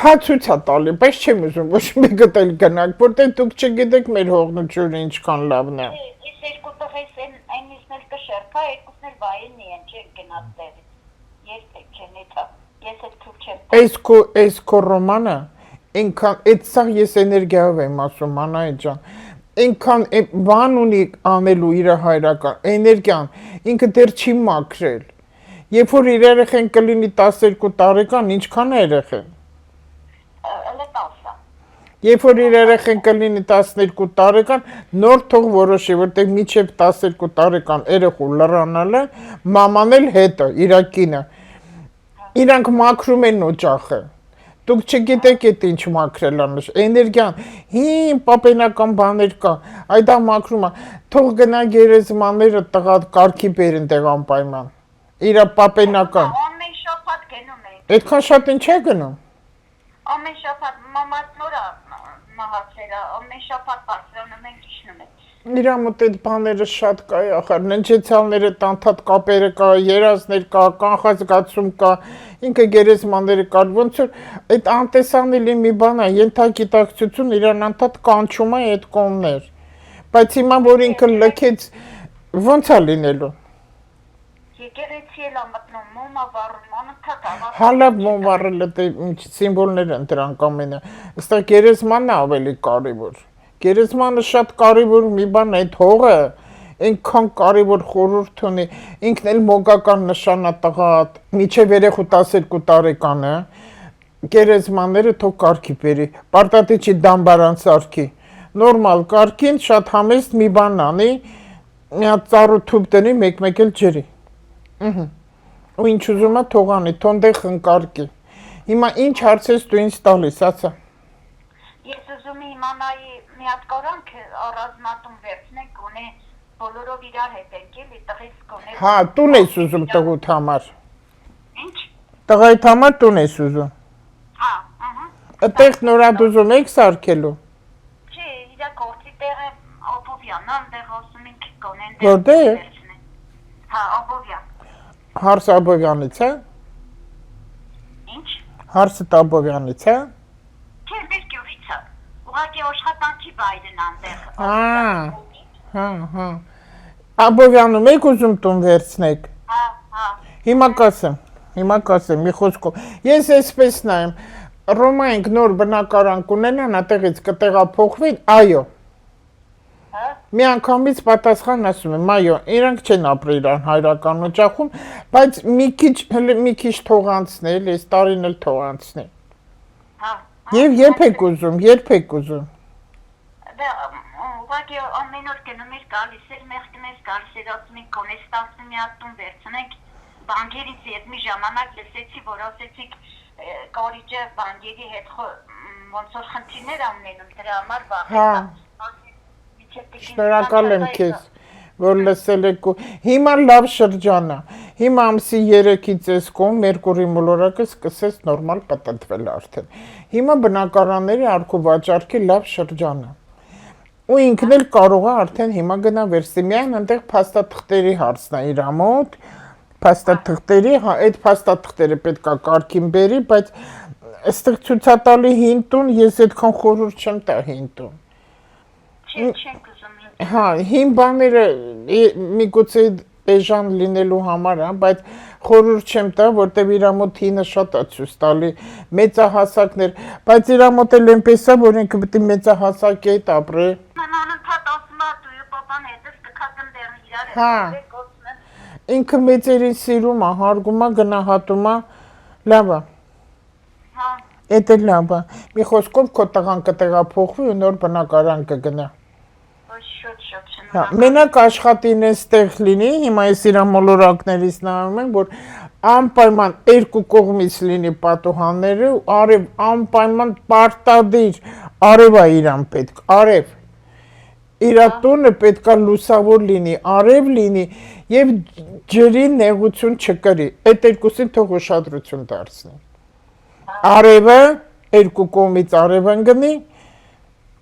հա ցույց է տալի, բայց չեմ ուզում ոչ մեկը էլ գնանք, որտեղ դուք չգիտեք մեր հողնությունը ինչքան լավն է։ Ես երկու տղես այնիսն էլ կշերփա, երկուսն էլ վայելնի են, չեն գնաց տեղից։ Ես էլ չեն էթա, ես էլ թուք չեմ։ Այս քո Ռոմանը, ինքան, այդ սաղ ես էներգիայով եմ ասում, Անահիտ ջան, ինքան բան ունի անելու իր հայրական, էներգիան, ինքը դեռ չի մաքրել։ Երբ որ իր երեխեն կլինի 12 տարեկան, ինչքան է երեխեն։ Ըլը 10-ա։ Երբ որ իր երեխեն կլինի 12 տարեկան, նոր թող որոշի, որտեղ միջև 12 տարեկան երեխու լրանալը, մաման էլ հետը, իր կինը։ Իրանք մաքրում են օջախը։ Դուք չգիտեք այդ ինչ մաքրել անշ, էներգիան, հին պապենական բաներ կա, այ դա մաքրում է, թող գնա գերեզմանները տղա կարգի բերեն տեղ անպայման, իրա պապենական։ Ամեն շաբաթ գնում են։ Այդքան շատ ինչ է գնում։ Ամեն շաբաթ մամաս նորա մահացել է, ամեն շաբաթ բարձրանում են գիշնում են։ Իրա մոտ այդ բաները շատ կա, ախր ննջեցյալները, տանթատ կապերը կա, երազներ կա, կանխազգացում կա, ինքը գերեզմանները կա, ոնց որ այդ անտեսանելի մի բան է, ենթագիտակցություն իրան անդադ կանչում է այդ կողմներ, բայց հիմա որ ինքը լքեց, ոնց է լինելու։ Եկեղեցի էլ ամտնում, մոմա վառում, անընդհատ ավարտում։ Հալավ մոմ վառելը դե ինչ սիմվոլներ են դրանք ամենը, այստեղ գերեզմանն է ավելի կարևոր։ Գերեզմանը շատ կարևոր մի բան է, այդ հողը այնքան կարևոր խորհուրդ ունի, ինքն էլ մոգական նշան է տղա, միջև երեխու 12 տարեկանը, գերեզմանները թող կարգի բերի, պարտադիչի դամբարան սարքի, նորմալ կարգին շատ համեստ մի բան անի, մի հատ ծառու թուբ տնի, մեկ-մեկ էլ ջրի, ու ինչ ուզում է թող անի, թոնդեղ խնկարկի, հիմա ինչ հարցես դու ինձ տալիս, ասա։ Ես ուզում եմ իմանայի մի հատ կորանք առանձնատուն վերցնենք, ունի բոլորով իրար հետ ենք, էլի տղիս կոնե։ Հա, տուն ես ուզում տղուտ համար։ Ինչ։ Տղայիդ համար տուն ես ուզում։ Հա, ահա։ Այդտեղ նորադ ուզում եք սարքելու։ Չէ, իրա գործի տեղը Աբովյանն, այնտեղ ասում ենք կոնեն։ Որտե՞ղ է։ Հա, Աբովյան։ Հարս Աբովյանից է։ Ինչ։ Հարսը Աբովյանից է։ Չէ, մեր գյուղից է։ Ուղղակի աշխատանքի վայրն անտեղ։ Հա։ Աբովյանում եք ուզում տուն վերցնեք։ Հա։ Հիմա կասեմ, մի խոսքով։ Ես այսպես նայեմ, Ռոմայինք նոր բնակարան կունենան, այդտեղից կտեղափոխվեն, այո։ Հա։ Մի անգամից պատասխան ասում եմ, այո, իրանք չեն ապրել իրար հայրական օջախում, բայց մի քիչ թող անցնի, էլի, այս տարին էլ թող անցնի։ Հա։ Եվ երբ եք ուզում։ Ուղղակի ամեն օր գնում էր գալիս էր, մեղքն էր գալիս էր, ասում ենք գոնես 10 միատուն վերցնենք, բանկերից ես մի ժամանակ լսեցի, որ ասեցիք կարիճը բանկերի հետ ոնց որ խնդիրներ ամենում, դրա համար վախեցա։ Շնորհակալ եմ քեզ, որ լսել եք ու հիմա լավ շրջան է։ Հիմա ամսի 3-ից էս կողմ Մերկուրի մոլորակը սկսեց նորմալ պտտվել արդեն։ Հիմա բնակարանների արքուվաճառքի լավ շրջան է։ Ու ինքն էլ կարող է արդեն հիմա գնա վերստի միայն այնտեղ փաստաթղթերի հարցն է իր մոտ, փաստաթղթերի, հա, այդ փաստաթղթերը պետքա կարգին բերի, բայց այստեղ ցուցատալի հին տուն ես այդքան խորհուրդ չեմ տա հին տուն։ Չենք ուզում։ Հա, հին բաները միգուցե էժան լինելու համար, հա, բայց խորհուրդ չեմ տա, որտեվ իր մոտ հինը շատ է ցույց տալի մեծահասակներ, բայց իր մոտ էլ այնպես է, որ ինքը պետք է մեծահասակի հետ ապրի։ Անընդհատ ասում է դու պապան հետս կքացեմ դեռ իրար Հա։ Ինքը մեծերին սիրում է, հարգում է, գնահատում է, լավ է։ Հա։ Էդ էլ լավ է։ Մի խոսքով քո տղան կտեղափոխվի ու նոր բնակարան կգնա։ Շոտ Հա, մենակ աշխատին էստեղ լինի, հիմա ես իր մոլորակներից նայում եմ, որ անպայման երկու կողմից լինի պատուհանները, արև անպայման պարտադիր, արև է իրան պետք, արև։ Իր տունը պետքա լուսավոր լինի, արև լինի եւ ջրի նեղություն չկրի։ Այդ երկուսին թող ուշադրություն դարձնի։ Արևը երկու կողմից արևն գնի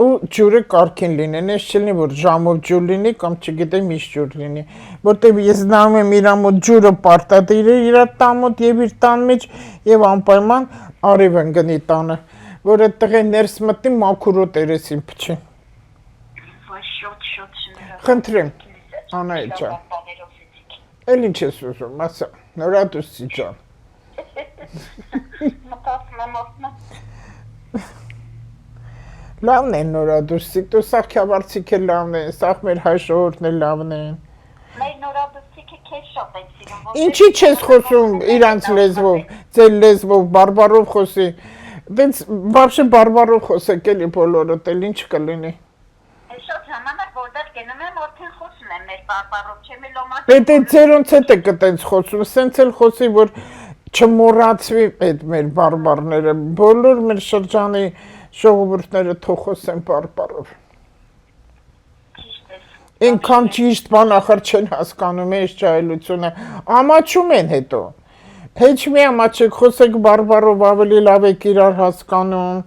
ու ջուրը կարգին լինեն, ես չլինի, որ ժամով ջուր լինի կամ չգիտեմ միշտ ջուր լինի, որտեվ ես նայում եմ իր մոտ ջուրը պարտադիր է իր տան մոտ եւ իր տան մեջ եւ անպայման արևն գնի տանը, որ այդ տղեն ներս մտնի մաքուր երեսին փչի։ Խնդրեմ, Անահիտ ջան։ Էլ ինչ ես ուզում, ասա, նորադուսի ջան։ Լավն են նորադուսիկ, դու սաղ քյավարցիկ էլ լավն են, սաղ մեր հայ ժողովուրդն էլ լավն են։ Մեր նորադուսիկը քեզ շատ են սիրում։ Ինչի չես խոսում իրանց լեզվով, ձեր լեզվով, բարբարով խոսի։ Դենց բաբշե բարբարով խոսեք էլի բոլորդ էլ ինչ կլինի։ Շատ ժամանակ որտեղ գնում եմ, արդեն խոսում եմ մեր բարբարով, չեմ էլ ոմա։ Պետք է ձերոնց հետ եք այդպես խոսում, սենց էլ խոսի, որ չմոռացվի այդ մեր բարբարները, բոլոր մեր շրջանի ժողովուրդները թող խոսեն բարբարով։ Ինքան ճիշտ բան ախր չեն հասկանում այս ջահելությունը, ամաչում են հետո։ Հեչ մի ամաչեք, խոսեք բարբարով, ավելի լավ եք իրար հասկանում։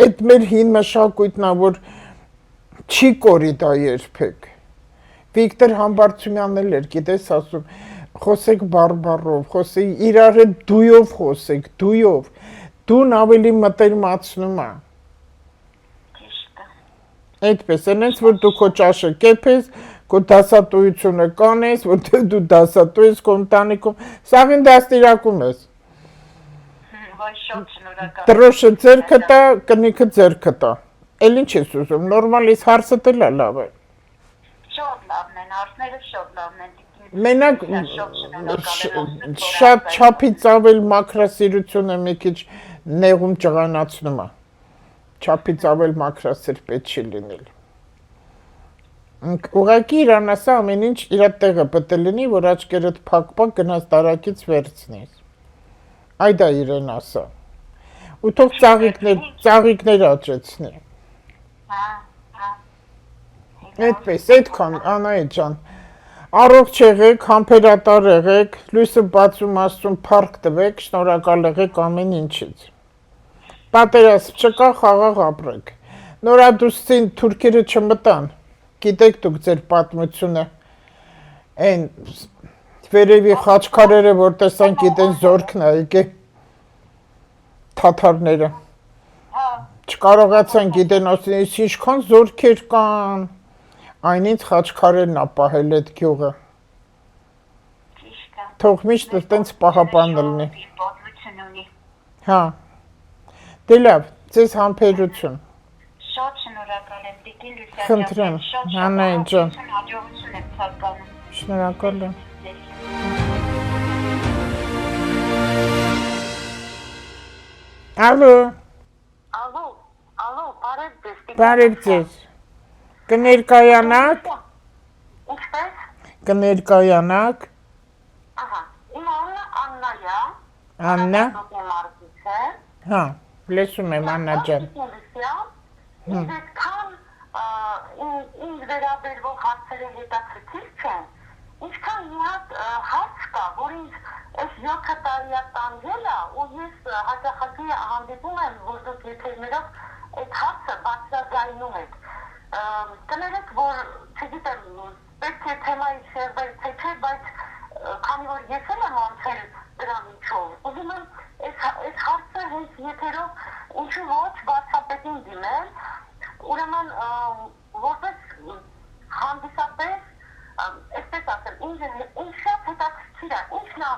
Այդ մեր հին մշակույթն է, որ չի կորի դա երբեք։ Վիկտոր Համբարձումյանն էլ էր, գիտես, ասում, խոսեք բարբարով, խոսեք իրար հետ դույով խոսեք, դույով։ Դուն ավելի մտերմացնում է։ Այդպես այնպես, որ դու քո ճաշը կեփես, քո դասատուությունը կանես, որտեղ դու դասատու ես քո ընտանիքում, սաղին դաստիարակում ես։ Շատ շնորհակալ։ Տրոշը ձերքը տա, կնիքը ձերքը տա։ Էլ ինչ ես ուզում, նորմալից հարցը տելա լավ է։ Շատ լավն են, հարցները շատ լավն են։ Մենակ շատ չափից ավել մաքրասիրությունը մի քիչ նեղում ճղանացնում է։ Չափից ավել մաքրասեր պետք չի լինել։ Ուղղակի իրան ասա ամեն ինչ իր տեղը պետք է լինի, որ աչքերդ փակ-փակ գնաս տարակից վերցնես։ Այ դա իրեն ասա։ Ու թող ծաղիկներ աճեցնի։ Հա։ Այդպես, այդքան Անահիտ ջան։ Առողջ եղեք, համբերատար եղեք, լույսը բացում աստծուն փառք տվեք, շնորհակալ եղեք ամեն ինչից։ Պատերազմ չկա, խաղաղ ապրեք։ Նորադուսին թուրքերը չմտան։ Գիտեք դուք ձեր պատմությունը։ Այն վերևի խաչքարերը, որ տեսան, գիտեն զորքն է եկել թաթարները։ Չկարողացան գիտեն, ասեն, ինչքան զորքեր կան։ Այնից խաչքարերն ապահել այդ գյուղը։ Թող միշտ այդպես պահապան լինի։ Հա։ Դե լավ, ձեզ համբերություն։ Շատ շնորհակալ եմ Տիկին Լուսիա Խնդրեմ, Աննայի ջան։ Հաջողություն եմ ցանկանում։ Շնորհակալ եմ։ Ալո, Ալո, բարև ձեզ։ Կներկայանաք, Ինչպես։ կներկայանաք, Ահա, իմ անունը Աննա է։ Աննա, Մարզից է։ հա, լսում եմ Աննա ջան։ Ինձ այդքան ինձ վերաբերվող հարցերը հետաքրքիր չեն, ինչքան մի հատ հարց կա, որ ինձ այս 7 տարիա տանջել է, ու ես հաճախակի հանդիպում եմ, որ դուք եթերներով այդ հարցը բարձրաձայնում եք։ Կներեք, որ չգիտեմ, պետք է թեմայի շերվել, թե չէ, բայց քանի որ ես եմ անցել դրա միջով, ուզում եմ այս հարցը հենց եթերով ինչու ոչ վարչապետին դիմել, ուրեմն որպես հանդիսատես, այսպես ասեմ, ինձ շատ հետաքրքիր է, ինչն է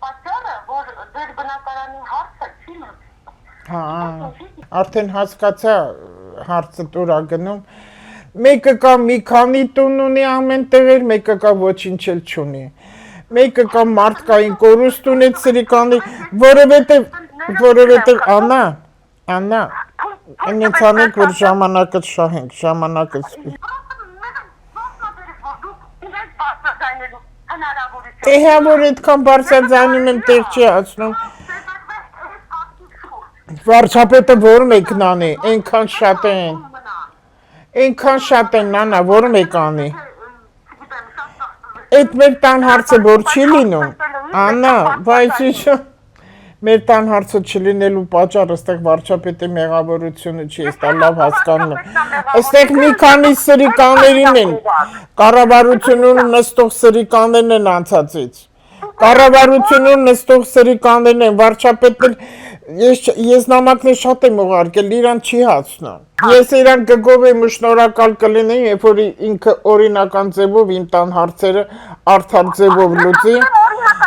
պատճառը, որ ձեր բնակարանի հարցը չի լուծվում։ Հա, արդեն հասկացա հարցը տուր ա գնում։ Մեկը կա մի քանի տուն ունի ամեն տեղեր, մեկը կա ոչինչ էլ չունի։ Մեկը կա մարդկային կորուստ ունեց սրիկանի, որովհետև Աննա, ինձ անենք, որ ժամանակը շահենք, ժամանակը Էհա, որ այդքան բարձրաձայնում եմ տեղ չի ասնում։ Վարչապետը որ մեկն անի, այնքան շատ են, Աննա, որ մեկ անի։ Այդ մեր տան հարցը որ չի լինում, Աննա, բայց ինչո՞։ Մեր տան հարցը չլինելու պատճառը այստեղ վարչապետի մեղավորությունը չի, ես դա լավ հասկանում եմ։ Այստեղ մի քանի սրիկաներին են, կառավարությունում նստող սրիկաներն են անցածից։ Կառավարությունում նստող սրիկաներն են, վարչապետն ես նամակներ շատ եմ ուղարկել, իրան չի հասնում։ Ես իրան կգովեմ ու շնորհակալ կլինեմ, երբ որ ինքը օրինական ձևով իմ տան հարցերը արդար ձևով լուծի։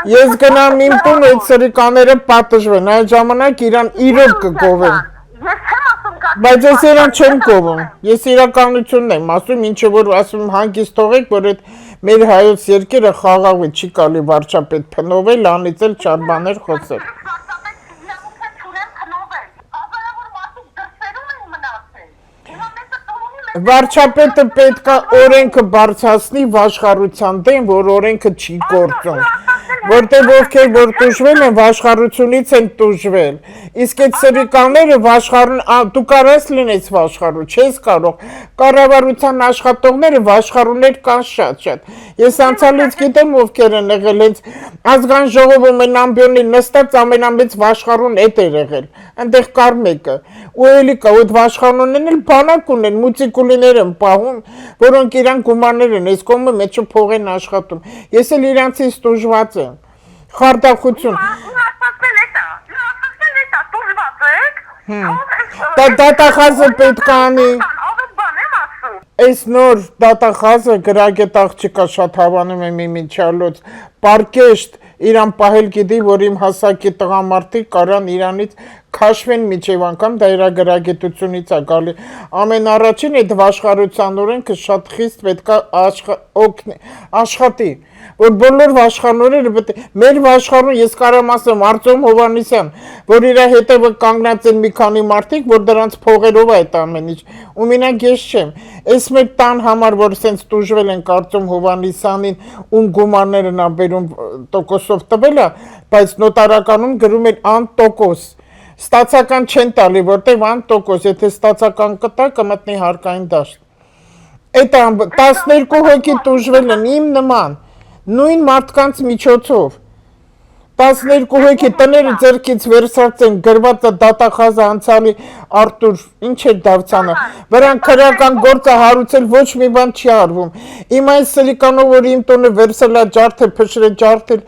Ես գնամ իմ տուն այդ սրիկաները պատժվեն, այդ ժամանակ իրան իրոք կգովեմ։ Բայց ես իրան չեմ գովում, ես իրականությունն եմ ասում, ինչը որ ասում հանգիստ թողեք, որ այդ մեր հայոց երկիրը խաղաղի չի կարելի վարչապետ փնովել, անիծել, չար բաներ խոսել։ Վարչապետը պետք է օրենքը բարձրացնի վաշխառության դեմ, որ օրենքը չի գործում, որտեղ ովքեր որ տուժվել են, վաշխառությունից են տուժվել, իսկ այդ սրիկանները վաշխառուն, դու կարես լինես վաշխառու, չես կարող, կառավարության աշխատողները վաշխառուներ կան շատ, ես անցյալից գիտեմ ովքեր են եղել, հենց ազգային ժողովում են ամբյոնի նստած ամենամեծ վաշխառուն էդ էր եղել, այնտեղ կար մեկը, ու էլի կա, այդ վաշխառուններն էլ բանակ ունեն, մուցիկուլիներ են պահում, որոնք իրան գումարներ են, այս կողմը մեջը փող են աշխատում, ես էլ իրանցից տուժված եմ, խարդախություն։ Դատախազը պետք է անի, այս նոր դատախազը գրագետ աղջիկա շատ հավանում եմ իմիջալոց, պարկեշտ իրան պահել գիտի, որ իմ հասակի տղամարդիկ կարան իրանից քաշվեն միջև անգամ, դա իրա գրագետությունից է գալի, ամեն առաջին այդ վաշխառության օրենքը շատ խիստ պետք է աշխատի, որ բոլոր վաշխառները, մեր վաշխառուն, ես կարամ ասեմ, Արտյոմ Հովհաննիսյան, որ իրա հետևը կանգնած են մի քանի մարդիկ, որ դրանց փողերով է այդ ամեն ինչ, ու մենակ ես չեմ, այս մեր տան համար, որ սենց տուժվել են Արտյոմ Հովհաննիսյանին, ում գումարները նա բերում տոկոսով տվել է, բայց նոտարականում գրում են անտոկոս, ստացական չեն տալի, որտեղ անտոկոս, եթե ստացական կտա, կմտնի հարկային դաշտ, այդ 12 հոգի տուժվել են իմ նման, նույն մարդկանց միջոցով, 12 հոգի տները ձեռքից վերցած են, գրված է դատախազը անցյալի Արտուր, ինչ էր դարձանը, վրան քրեական գործը հարուցել ոչ մի բան չի արվում, իմ այս սրիկանով, որ իմ տունը վերցել է ջարդել, փշրել, ջարդել,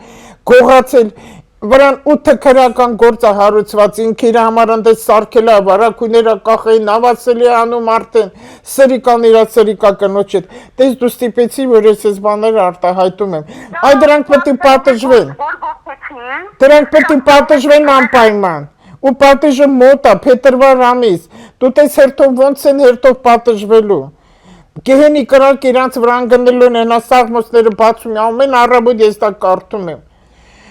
գողացել, վրան 8 քրեական գործ է հարուցված, ինքը իր համար ընդես սարքել է, վարակույները կախային, ավասելի անում արդեն, սրիկան իրա սրիկա կնոջ հետ, տես դու ստիպեցի, որ ես ես բաները արտահայտում եմ, այ դրանք պետք է պատժվեն, դրանք պետք է պատժվեն անպայման, ու պատիժը մոտ է, փետրվար ամիս, դու տես հերթով ոնց են հերթով պատժվելու, գեհենի կրակ իրանց վրա անգնելու են, հենա սաղմոսները բացում, ամեն առավոտ ես դա կարդում եմ,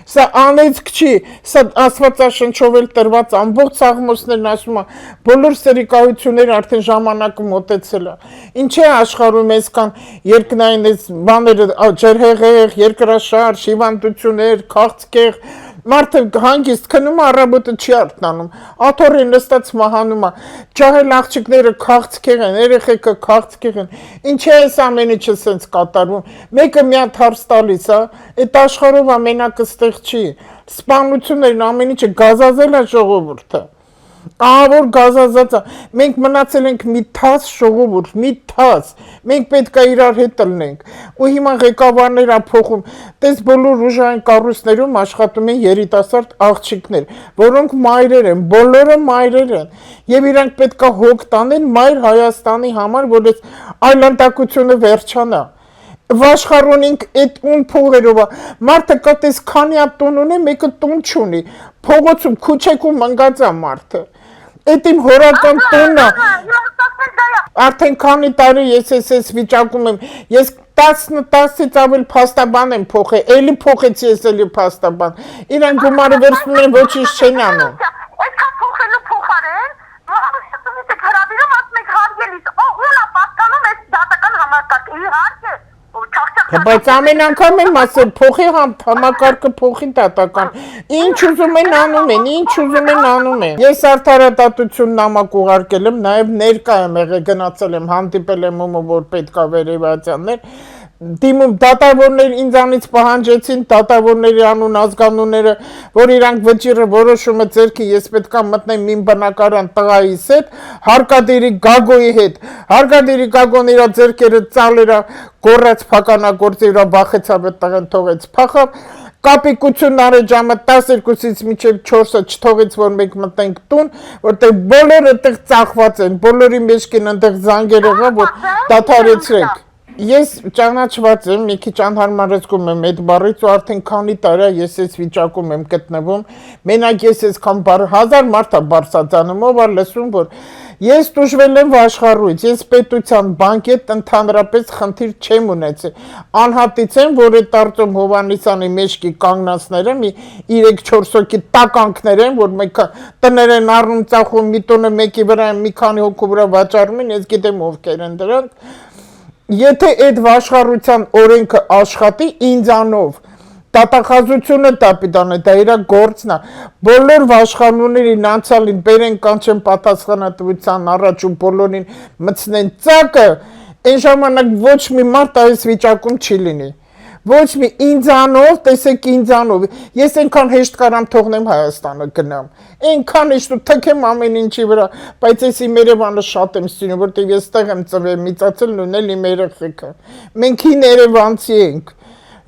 սա անեծք չի, սա աստվածաշնչով էլ տրված ամբողջ սաղմոսներն ասում է, բոլոր սրիկայությունները արդեն ժամանակը մոտեցել է, ինչ է աշխարհում այսքան երկնային այս բաները, ջրհեղեղ, երկրաշարժ, հիվանդություններ, քաղցկեղ, մարդը հանգիստ քնում առավոտը չի արթնանում, աթոռին նստած մահանում է, ջահել աղջիկները քաղցկեղ են, երեխեքը քաղցկեղ են, ինչ է այս ամեն ինչը սենց կատարվում, մեկը մի հատ հարց տալիս, այդ աշխարհով ամենակը ստեղ չի, սպանություններն ամեն ինչը գազազել է ժողովուրդը, ահավոր գազազած է, մենք մնացել ենք մի թաս ժողովուրդ, մի թաս, մենք պետք է իրար հետ ելնենք, ու հիմա ղեկավարներ ա փոխում, տես բոլոր ուժային կառույցներում աշխատում են երիտասարդ աղջիկներ, որոնք մայրեր են, բոլորը մայրեր են, եւ իրանք պետք է հոգ տանեն մայր Հայաստանի համար, որ այս այլանդակությունը վերջանա, վաշխառոնինք այդ ում փողերով է, մարդը կտես քանի հատ տուն ունի, մեկը տուն չունի, փողոցում քուչեքում ընկած է մարդը, այդ իմ հորական տունն է, արդեն քանի տարի ես վիճակում եմ, ես 10-ից ավել փաստաբան եմ փոխել, էլի փոխեցի ես էլի փաստաբան, իրանք գումարը վերցնում են ոչինչ չեն անում, այսքան փոխելու փոխարեն, հրավիրում ասում եք հարգելիս, ո՞ւն է պատկանում այս դատական համակարգը, իհարկե, բայց ամեն անգամ եմ ասել, փոխի համակարգը փոխի դատական, ինչ ուզում են անում են, ինչ ուզում են անում են, ես արդարադատություն նամակ ուղարկել եմ, նաև ներկա եմ եղել, գնացել եմ, հանդիպել եմ ումը, որ պետք է վերևացյաններ, դիմում դատավորներ ինձանից պահանջեցին, դատավորների անուն ազգանունները, որ իրանք վճիրը որոշումը ձերքի, ես պետք է մտնեմ իմ բնակարան տղայիս հետ, Հարկադիրի Գագոյի հետ, Հարկադիրի Գագոն իրա ձերքերը ծալերա, գորած փականագործի իրա բախեցավ այդ տղեն թողեց փախավ, կապիկություն արի ժամը 12-ից մինչև 4-ը չթողեց, որ մենք մտնենք տուն, որտեղ բոլորը այդտեղ ծախված են, բոլորի մեջքին այնտեղ զանգեր եղա, որ դադարեցրեք։ Ես ճանաչված եմ, մի քիչ անհարմարեցնում եմ այդ բառից ու արդեն քանի տարի ես այս վիճակում եմ գտնվում, մենակ ես այսքան հազար մարդ է բարձրացանում, ով է լսում, որ ես տուժվել եմ աշխարհից, ես պետության բանկետ ընդհանրապես խնդիր չեմ ունեցել, անհատից եմ, որ այդ Արտոմ Հովհաննիսյանի մեջքի կանգնածները մի 3-4 հոգի տականքներ են, որ մեկ տներ են առնում ծախում, մի տոնը մեկի վրա, մի քանի հոգու վրա վաճառում են, ես գիտեմ ովքեր են դրանք, եթե այդ վաշխառության օրենքը աշխատի ինձանով, դատախազությունը տապիտանը, դա իրա գործն է, բոլոր վաշխառուներին անցյալին բերեն կանչեն պատասխանատվության առաջ ու բոլորին մտցնեն ծակը, այն ժամանակ ոչ մի մարդ այս վիճակում չի լինի, ոչ մի ինձանով, տեսեք ինձանով, ես այնքան հեշտ կարամ թողնեմ Հայաստանը գնամ, այնքան հեշտ ու թքեմ ամեն ինչի վրա, բայց ես իմ Երևանը շատ եմ սիրում, որտեղ ես տեղ եմ ծնվել, միծացել ունել իմ երեխեքը, մենք հին երևանցի ենք,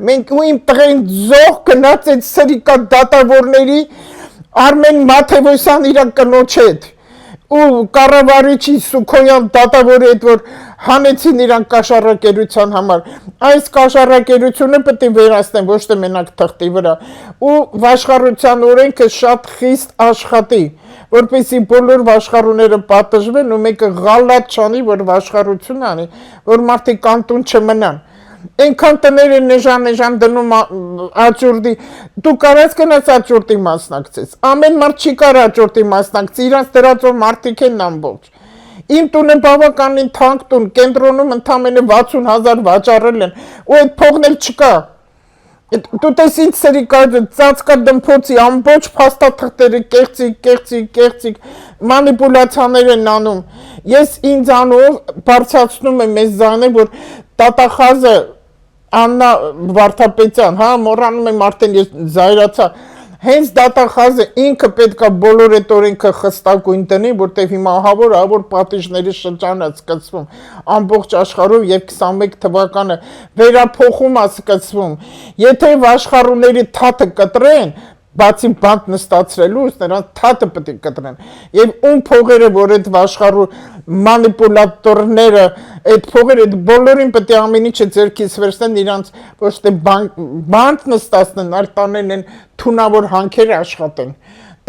մենք ու իմ տղեն զոհ գնաց այդ սրիկա դատավորների Արմեն Մաթևոսյան իր կնոջ հետ, ու կառավարիչի Սուքոյան դատավորի հետ, որ հանեցին իրան կաշառակերության համար, այս կաշառակերությունը պետք է վերացնեն, ոչ թե մենակ թղթի վրա, ու վաշխառության օրենքը շատ խիստ աշխատի, որպեսզի բոլոր վաշխառուները պատժվեն ու մեկը ղալատ չանի, որ վաշխառություն անի, որ մարդիկ անտուն չմնան, այնքան տներ են նեժան դնում աճուրդի, դու կարաս գնաս աճուրդի մասնակցես, ամեն մարդ չի կար աճուրդի մասնակցի, իրանց դրածով մարդիկ են ամբողջ, իմ տունը բավականին թանկ տուն, կենտրոնում ընդամենը 60,000 վաճառել են, ու այդ փողն էլ չկա, դու տես ինձ սրիկայը, ծածկա դմփոցի, ամբողջ փաստաթղթերը կեղծիկ, մանիպուլյացիաներ են անում, ես ինձանով բարձրացնում եմ այս ձայնը, որ դատախազը Աննա Վարդապետյան, հա, մոռանում եմ արդեն ես զայրացա, հենց դատախազը ինքը պետք է բոլոր այդ օրենքը խստակույն տնի, որտեղ հիմա ահավոր պատիժների շրջան է սկսվում ամբողջ աշխարհով եւ 21 թվականը վերափոխում է սկսվում, եթե աշխարհուների թաթը կտրեն, բացի բանտ նստացրելուց, նրանց թաթը պետք է կտրեն, եւ ում փողերը, որ այդ աշխարհու մանիպուլատորները, այդ փողերը, այդ բոլորին պետք է ամեն ինչը ձեռքից վերցնեն, իրանց ոչ թե բանտ նստացնեն, այլ տանեն են թունավոր հանքեր աշխատեն,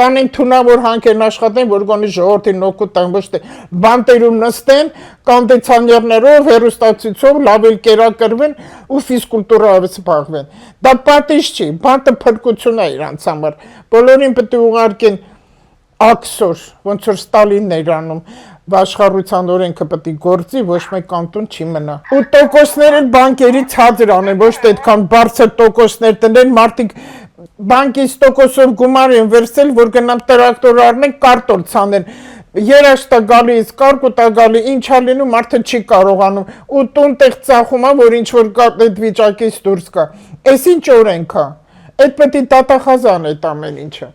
տանեն թունավոր հանքերն աշխատեն, որ գոնի ժողովրդին օգուտ տան, ոչ թե բանտերում նստեն, կոնդիցիոներներով, հեռուստացույցով լավ էլ կերակրվեն ու ֆիզկուլտուրայով զբաղվեն։ Դա պատիժ չի, բանտը փրկություն է իրանց համար։ Բոլորին պետք է ուղարկեն աքսոր, ոնց որ Ստալինն էր անում, աշխարհության օրենքը պետք է գործի, ոչ մեկ կանտուն չի մնա։ Ու տոկոսները բանկերի ցածր անեն, ոչ թե այդքան բարձր տոկոսներ տնեն, մարդիկ բանկից տոկոսով գումար են վերցել, որ գնան տրակտոր առնեն, կարտոլ ցանեն։ Երաշտա գալիս, կարկուտա գալի, ինչ ա լինում, մարդը չի կարողանում, ու տուն տեղ ծախում է, որ ինչ որ այդ վիճակից դուրս գա։ Էս ինչ օրենք է։ Այդ պետք է դատախազան այդ ամեն ինչը։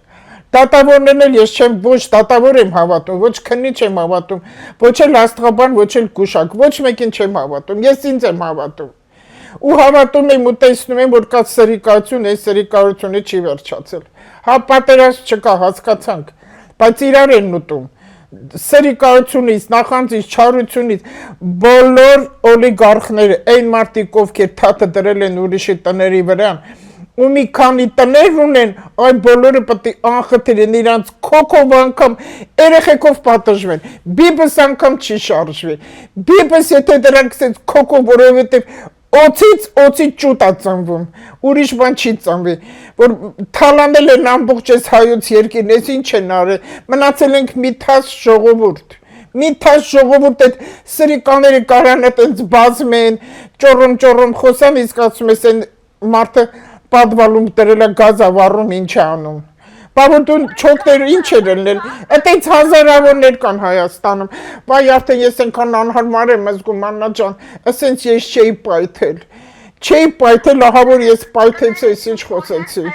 Դատավորներն էլ ես չեմ ոչ դատավոր եմ հավատում, ոչ քննիչ եմ հավատում, ոչ էլ աստղաբան, ոչ էլ գուշակ, ոչ մեկին չեմ հավատում, ես ինձ եմ հավատում։ Ու հավատում եմ ու տեսնում եմ, որ կա սրիկայություն, այս սրիկայությունը չի վերջացել։ Հա պատերազմ չկա, հասկացանք, բայց իրար են ուտում։ Սրիկայությունից, նախանձից, չարությունից բոլոր օլիգարխները, այն մարդիկ, ովքեր թաթը դրել են ուրիշի տների վրան, ու մի քանի տներ ունեն, այդ բոլորը պետք է անխտիր են իրանց քոքով անգամ երեխեքով պատժվեն, բիբս անգամ չի շարժվի, բիբս եթե դրանք սենց քոքով, որովհետև օծից ճուտ է ծնվում, ուրիշ բան չի ծնվի, որ թալանել են ամբողջ այս հայոց երկիրն, ես ինչ են արել, մնացել ենք մի թաս ժողովուրդ, մի թաս ժողովուրդ այդ սրիկաները կարան այդպես բազմեն, ճոռում խոսան, իսկ ասում ես այն մարդը պատվալում դրել է գազավառում ինչ է անում։ Բավոն դու չոքները ինչ էր ելնել, այդից հազարավորներ կան Հայաստանում, բայ արդեն ես ենքան անհարմար եմ զգում Աննա ջան, ասենց ես չէի պայթել, ահա որ ես պայթեցի, ես ինչ խոսեցի։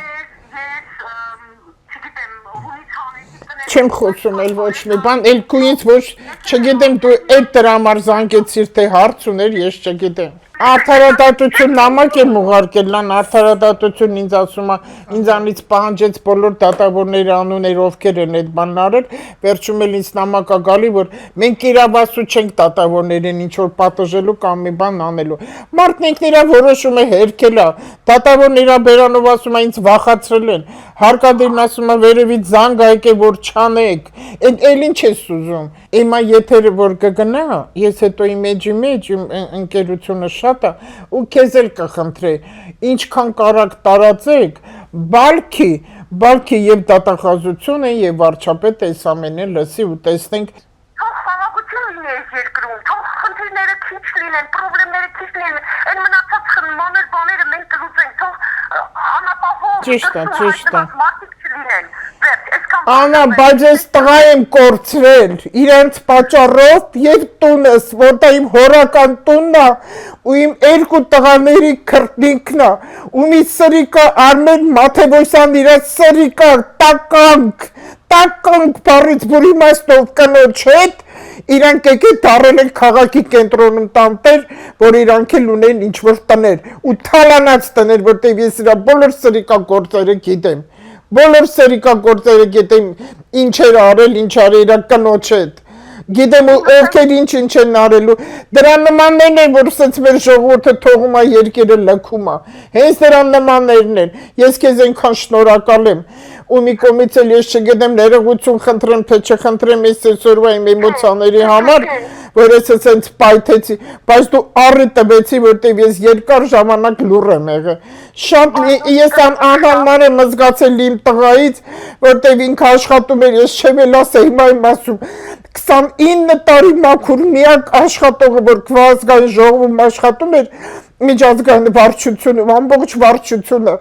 Չեմ խոսում էլ ոչ մի բան, էլ քույնից ոչ, չգիտեմ դու այդ դրա համար զանգեցիր, թե հարց ուներ, ես չգիտեմ։ Արդարադատություն նամակ եմ ուղարկել, լան արդարադատություն ինձ ասում է, ինձանից պահանջեց բոլոր դատավորների անունները, ովքեր են այդ բանն արել, վերջում էլ ինձ նամակ է գալի, որ մենք իրավասու չենք դատավորներին ինչ որ պատժելու կամ մի բան անելու։ Մարդն ինքն իրա որոշում է հերքել է, դատավորն իրա բերանով ասում է ինձ վախացրել են, հարկադիրն ասում է վերևից զանգ ա եկել, որ չանեք, էլ ինչ ես ուզում։ Հիմա եթերը որ կգնա, ես հետո իմ էջի մեջ ընկերությունը շատ է ու քեզ էլ կխնդրե, ինչքան կարակ տարածեք, բալքի եւ դատախազությունը եւ վարչապետը այս ամենը լսի ու տեսնենք։ Թող խաղաղություն լինի այս երկրում, թող խնդիրները քիչ լինեն, խնդիրները քիչ լինեն, այն մնացած մանր բաները մենք կլուծենք, թող անապահով Ճիշտ է։ մարդիկ չլինեն։ Անա, բայց ես տղա եմ կորցրել, իրենց պատճառով և տունս, որտեղ իմ հորական տունն է, ու իմ երկու տղաների քրտնինքն է, ու մի սրիկա Արմեն Մաթևոսյան իրաց սրիկա տականք բառից, որ իմաստով կնոջ հետ, իրանք եկել դարել են քաղաքի կենտրոնում տանտեր, որ իրանք էլ ունեն ինչ-որ տներ, ու թալանած տներ, որտեղ ես իրա բոլոր սրիկա գործերը գիտեմ, բոլոր սրիկա գործերը գիտեմ, ինչ էր արել, ինչ արել իրա կնոջ հետ, գիտեմ ովքեր ինչ են արելու, դրա նմաններն են, որ սենց մեր ժողովուրդը թողում է երկիրը լքում է, հենց դրա նմաններն են, ես քեզ այնքան շնորհակալ եմ, ու մի կողմից էլ ես չգիտեմ ներողություն խնդրեմ, թե չխնդրեմ այս այսօրվա իմ էմոցիաների համար, որ ես ասենց պայթեցի, բայց դու առիթ տվեցի, որտեղ ես երկար ժամանակ լուռ եմ եղել, շատ ես անհարմար եմ զգացել իմ տղայից, որտեղ ինքը աշխատում էր, ես չեմ էլ ասա, հիմա եմ ասում, 29 տարի մաքուր միակ աշխատողը, որ Ազգային ժողովում աշխատում էր, միջազգային վարչությունը, ամբողջ վարչությունը,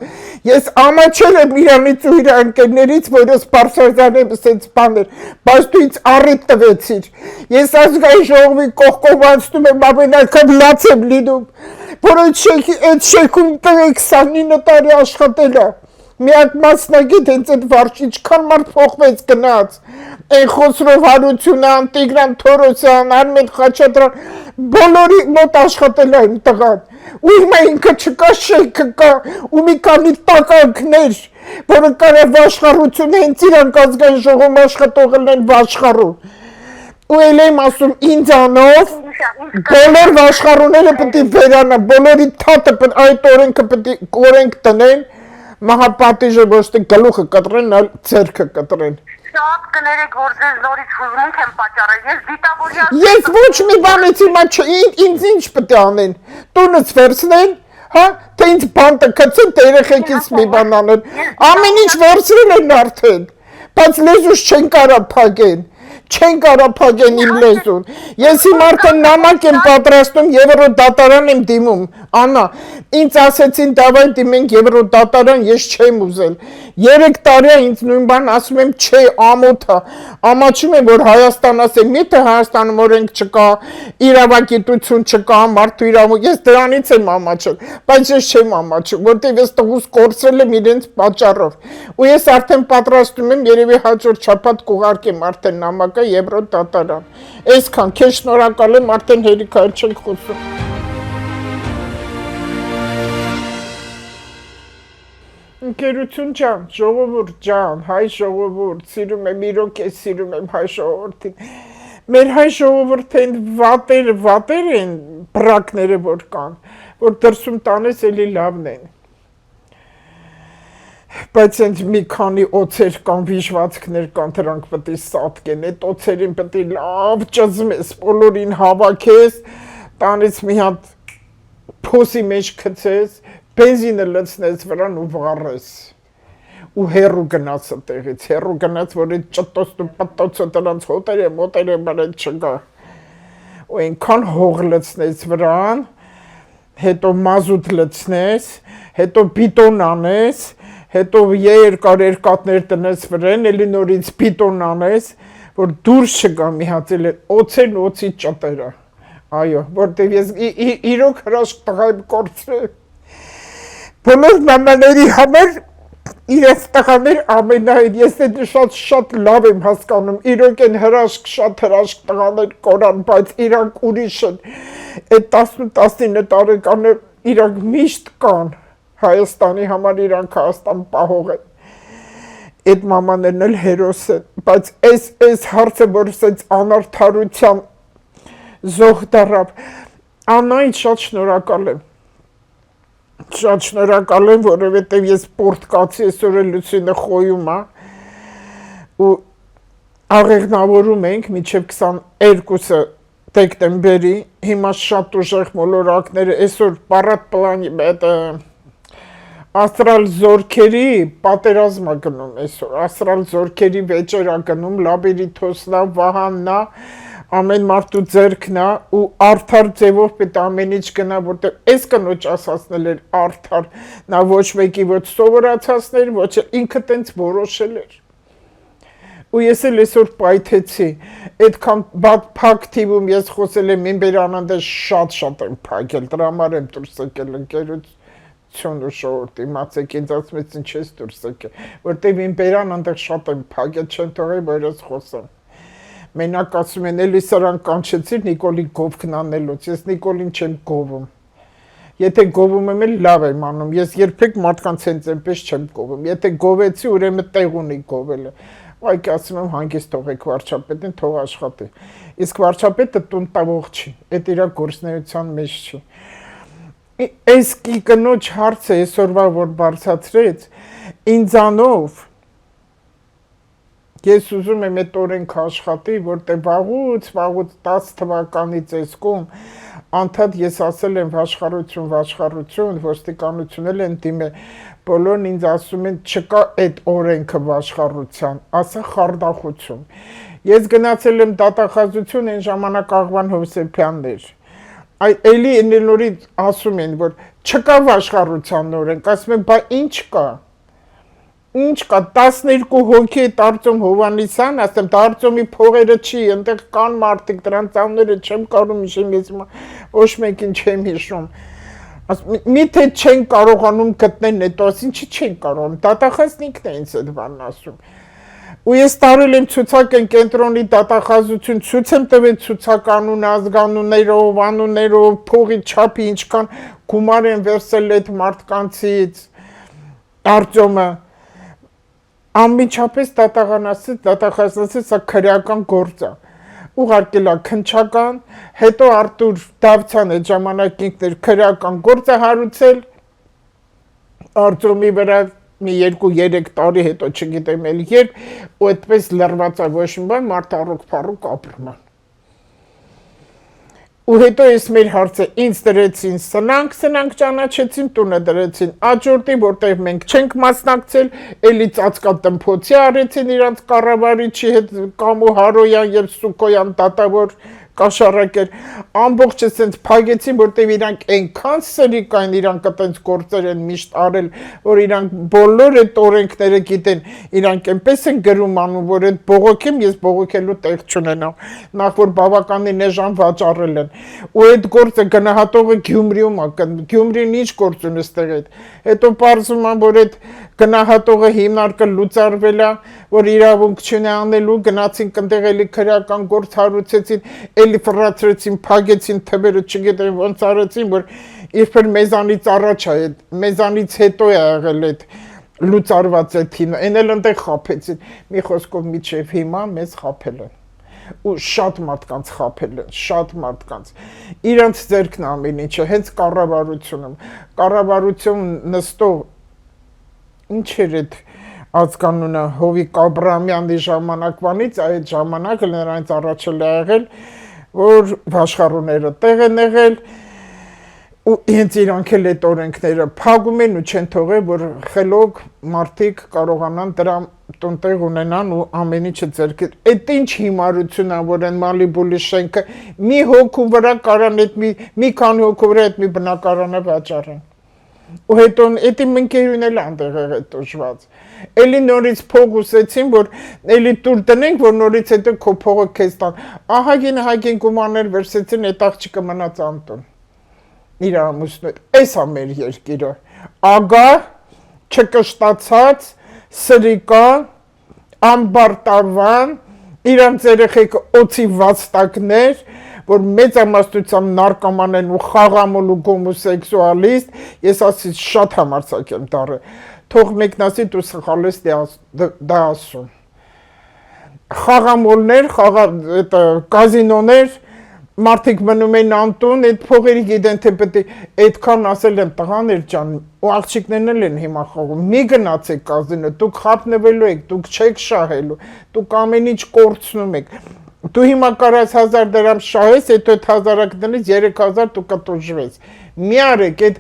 ես ամաչել եմ իրանից ու իր ընկերներից, որ ես բարձրացանեմ սենց բաներ, բայց դու ինձ առիթ տվեցիր, ես Ազգային ժողովի կողքով եմ ամենակամ լաց եմ լինում, որ այդ շեքում տղը 29 տարի աշխատել է, միակ մասնագետ հենց այդ վարչի, ինչքան մարդ փոխվեց գնաց, այն Խոսրով Հարությունյան, Տիգրան Թորոսյան, Արմեն Խաչատրյան, բոլորի մոտ աշխատել է իմ տղան, ու հիմա ինքը չկա, շեյքը կա, ու մի քանի տականքներ, որը կարև վաշխառություն հենց իրանք Ազգային ժողովում աշխատողն են վաշխառում, ու էլ եմ ասում ինձանով, բոլոր վաշխառուները պետք է վերանա, բոլորի թաթը այդ օրենքը պետք է օրենք տնեն, Մահապատիժը ոչ թե գլուխը կտրեն, այլ ձեռքը կտրեն։ Շատ կներեք, որ ձեզ նորից հուզմունք եմ պատճառել, ես դիտավորյալ Ես ոչ մի բանից հիմա ինձ ինչ պետք է անեն։ Տունս վերցնեն, հա, թե ինձ բանտը գցեն, թե երեխեքից մի բան անեն։ Ամեն ինչ վերցրել են արդեն, բայց լեզուս չեն կարա փակեն։ Չեն կարա փակեն իմ լեզուն։ Ես իմ արդեն նամակ եմ պատրաստում Եվրոդատարան եմ դիմում։ Անա, ինձ ասեցին դավայ դիմենք Եվրոդատարան, ես չեմ ուզել։ 3 տարի է ինձ նույն բան ասում եմ, չէ, ամոթա։ Ամաչում եմ, որ Հայաստան ասեմ, միթե Հայաստանում օրենք չկա, իրավագիտություն չկա, մարդու իրավունք, ես դրանից եմ ամաչել, բայց ես չեմ ամաչում, որտեղ ես տղուս կորցրել եմ իրենց պատճառով։ Ու ես արդեն պատրաստում եմ, երևի հաջորդ շաբաթ կուղարկեմ արդեն նամակը Եվրոդատարան։ Այսքան, քեզ շնորհակալ եմ, արդեն հերիքայել չենք խոսում։ Ընկերություն ջան, ժողովուրդ ջան, հայ ժողովուրդ, սիրում եմ, իրոք ես սիրում եմ հայ ժողովրդին։ Մեր հայ ժողովրդին վատեր են բրակները որ կան, որ դրսում տանես էլի լավն են։ Բայց ընդ մի քանի օծեր կան, վիժվածքներ կան, դրանք պետք է սատկեն, այդ օծերին պետք է լավ ճզմես, բոլորին հավաքես, տանից մի հատ փոսի մեջ գցես, բենզինը լցնես վրան ու վառես։ Ու հերու գնաց այդտեղից, հերու գնաց, որ այդ ճտոսն ու պատոցը դրանց հոտերը բան չկա։ Ու այնքան հող լցնես վրան, հետո մազութ լցնես, հետո բիտոն անես, հետո երկար տնես վրան, էլի նորից բիտոն անես, որ դուրս չգա մի հատ էլ օծեն օծի ճտերը։ Այո, որտեղ ես իրոք հրաշք տղա եմ կորցրել։ Բոլոր մամաների համար իրենց տղաներ ամենայն, ես այդ շատ լավ եմ հասկանում, իրոք են շատ հրաշք տղաներ կորան, բայց իրանք ուրիշ են, այդ 18-19 տարեկանը իրանք միշտ կան, Հայաստանի համար իրանք Հայաստան պահող են, այդ մամաներն էլ հերոս են, բայց այս հարցը, որ սենց անարդարության զոհ դարավ, Աննային շատ շնորհակալ եմ, որովհետև ես պորտկացի այսօր է Լուսինը խոյում է ու աղեղնավորում ենք մինչև 22 դեկտեմբերի, հիմա շատ ուժեղ մոլորակները, այսօր պարատ պլանի աստրալ զորքերի պատերազմա գնում այսօր, աստրալ զորքերի վեճերա գնում, լաբիրիթոսնա, վահաննա, ամեն մարդու ձերքնա ու արդար ձևով պետք ամեն ինչ գնա, որտեղ այս կնոջ ասացնել էր արդար, նա ոչ մեկի ոչ սովորացածներ, ոչ ինքը տենց որոշել էր։ Ու ես էլ այսօր պայթեցի, այդքան փակ թիվում ես խոսել եմ, իմ բերանանդը շատ եմ փակել, դրա համար եմ դուրս եկել ընկերություն ու շորտ, իմացեք, ինձ ասում ես ինչ ես դուրս եկել, որտեղ իմ բերանանդը շատ եմ փակել, չեն թողել, որ ես խոսեմ։ Մենակ ասում են, էլի սրան կանչեցիր Նիկոլի գովքն անելուց, ես Նիկոլին չեմ գովում։ Եթե գովում եմ էլ լավ եմ անում, ես երբեք մարդկանց հենց այնպես չեմ գովում, եթե գովեցի ուրեմն տեղ ունի գովելը։ Այք ասում եմ հանգիստ թողեք վարչապետին, թող աշխատի։ Իսկ վարչապետը տուն տավող չի, այդ իր գործնեության մեջ չի։ Այս կնոջ հարցը այսօրվա որ բարձրացրեց, ինձանով ես ուզում եմ այդ օրենք աշխատի, որտեղ վաղուց 10 թվականից այսքում անդադ ես ասել եմ վաշխառություն, ոստիկանությունն էլ են դիմել, բոլորն ինձ ասում են չկա այդ օրենքը վաշխառության, ասա խարդախություն։ Ես գնացել եմ դատախազություն, այն ժամանակ Աղվան Հովսեփյանն էր։ Էլի նորից ասում են, որ չկա վաշխառության օրենք, ասում են, բա ինչ կա։ Ինչ կա 12 հոգի Տարծում Հովանեսյան, ասեմ, Տարծումի փողերը չի, այնտեղ կան մարդիկ, դրանց անունները չեմ կարող հիշեմ, ես ոչ մեկին չեմ հիշում։ Միթե չեն կարողանում գտնել հետո, ինչի չեն կարողանում, դատախազնիկն է ինձ այդ բանն ասում։ Ու ես տարել եմ ցուցակեն կենտրոնի դատախազություն, ցույց եմ տվել ցուցականուն, ազգանուններով, անուններով, փողի չափի ինչքան գումար են վերցել այդ մարդկանցից, Տարծումը Անմիջապես դատախազնացից սա քրեական գործ է, ուղարկել է քննչական, հետո Արտուր Դավթյան այդ ժամանակ ինքն էր քրեական գործ է հարուցել, Արտուրի վրա մի 2-3 տարի հետո չգիտեմ էլ երբ ու այդպես լրված է ոչ մի բան մարդ առուկ ապրում է ու հետո ես մեր հարցը ինձ դրեցին սնանք ճանաչեցին տունը դրեցին աճուրդի որտեղ մենք չենք մասնակցել էլի ծածկա տնփոցի արեցին իրանց կառավարիչի հետ Կամու Հարոյան եւ Սուկոյան դատավոր կաշառակեր ամբողջը sense փագեցին որտեվ իրանք այնքան սրիկ այն իրանք այտենց գործեր են միշտ արել որ իրանք բոլոր այդ օրենքները գիտեն իրանք այնպես են գրում անում որ այդ բողոքեմ ես բողոքելու տեղ չունենամ նախ որ բավականին էժան վաճառել են ու այդ գործը գնահատողը Գյումրիում է Գյումրին ինչ գործ ունի ստեղ այդ հետո պարզում են որ այդ գնահատողը հիմնարկը լուծարվել է որ իրավունք չունի անելու գնացին կնդեղելի քրական գործ հարուցեցին էլի ֆրացրեցին փագեցին թվերը չգիտեմ ոնց արեցին որ իբր մեզանից առաջ է մեզանից հետո է եղել այդ լուծարված է թիմը այն էլ այնտեղ խափեցին մի խոսքով միջև հիմա մեզ խափել են ու շատ մարդկանց խափել են շատ մարդկանց իրանց ձեռքն ամեն ինչը հենց կառավարություն նստող ինչ էր այդ ազգանունը Հովիկ Աբրամյանի ժամանակվանից այդ ժամանակը նրանց առաջել է եղել որ աշխարհուները տեղ են եղել ու հենց իրանք էլ այդ օրենքները փակում են ու չեն թողել որ խելոք մարդիկ կարողանան դրա տեղ ունենան ու ամեն ինչը ձեռք այդ ինչ հիմարություն է որ այն Մալիբուլի շենքը մի հոգու վրա կարան այդ մի քանի հոգու վրա այդ մի բնակարանը վաճառեն ու հետո էդի մնկերուն էլ անտեղ եղել տուժված էլի նորից փող ուսեցին որ էլի տուր տնենք որ նորից հետո քո փողը քեզ տան ահագին գումաններ վերցեցին այդ աղջիկը մնաց անտուն իր ամուսնու էս է մեր երկիրը ագա չկշտացած սրիկա ամբարտավան իրանց երեխեքը օծի վաստակներ որ մեծամասնությամբ նարկոման են ու խաղամոլ ու գոմոսեքսուալիստ ես ասի շատ համարձակ եմ դառը թող մեկն ասի դու սխալ ես դա ասում խաղամոլներ կազինոներ մարդիկ մնում են անտուն այդ փողերի գիտեն թե պետք է այդքան ասել են տղաներ ջան ու աղջիկներն էլ են հիմա խաղում մի գնացեք կազինո դուք խափնվելու եք դուք չեք շահելու դուք ամեն ինչ կորցնում եք դու հիմա կարաս 1000 դրամ շահես հետո 1000-ը դնես 3000 դու կտուժվես մի արեք այդ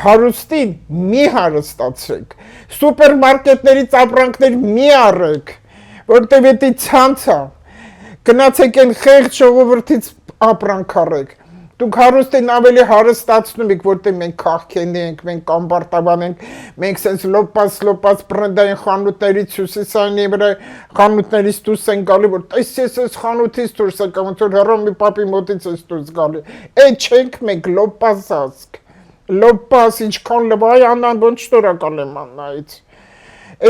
հարուստին մի հարստացրեք սուպերմարկետներից ապրանքներ մի առեք որտեվ դա ցանց է գնացեք այն խեղճ ժողովրդից ապրանք առեք դուք հարուստին ավելի հարստացնում եք որտեղ մենք քաղքենի ենք մենք ամբարտավան ենք մենք sense լոպաս բրենդային խանութներից հյուսիսային վրա խանութներից դուրս են գալի որ այս խանութից դուրս եկա ոնց որ հեռու մի պապի մոտից է դուրս գալի այդ չենք մենք լոպաս ասք լոպաս ինչքան լվայ անան ոնց շնորհակալ եմ աննայից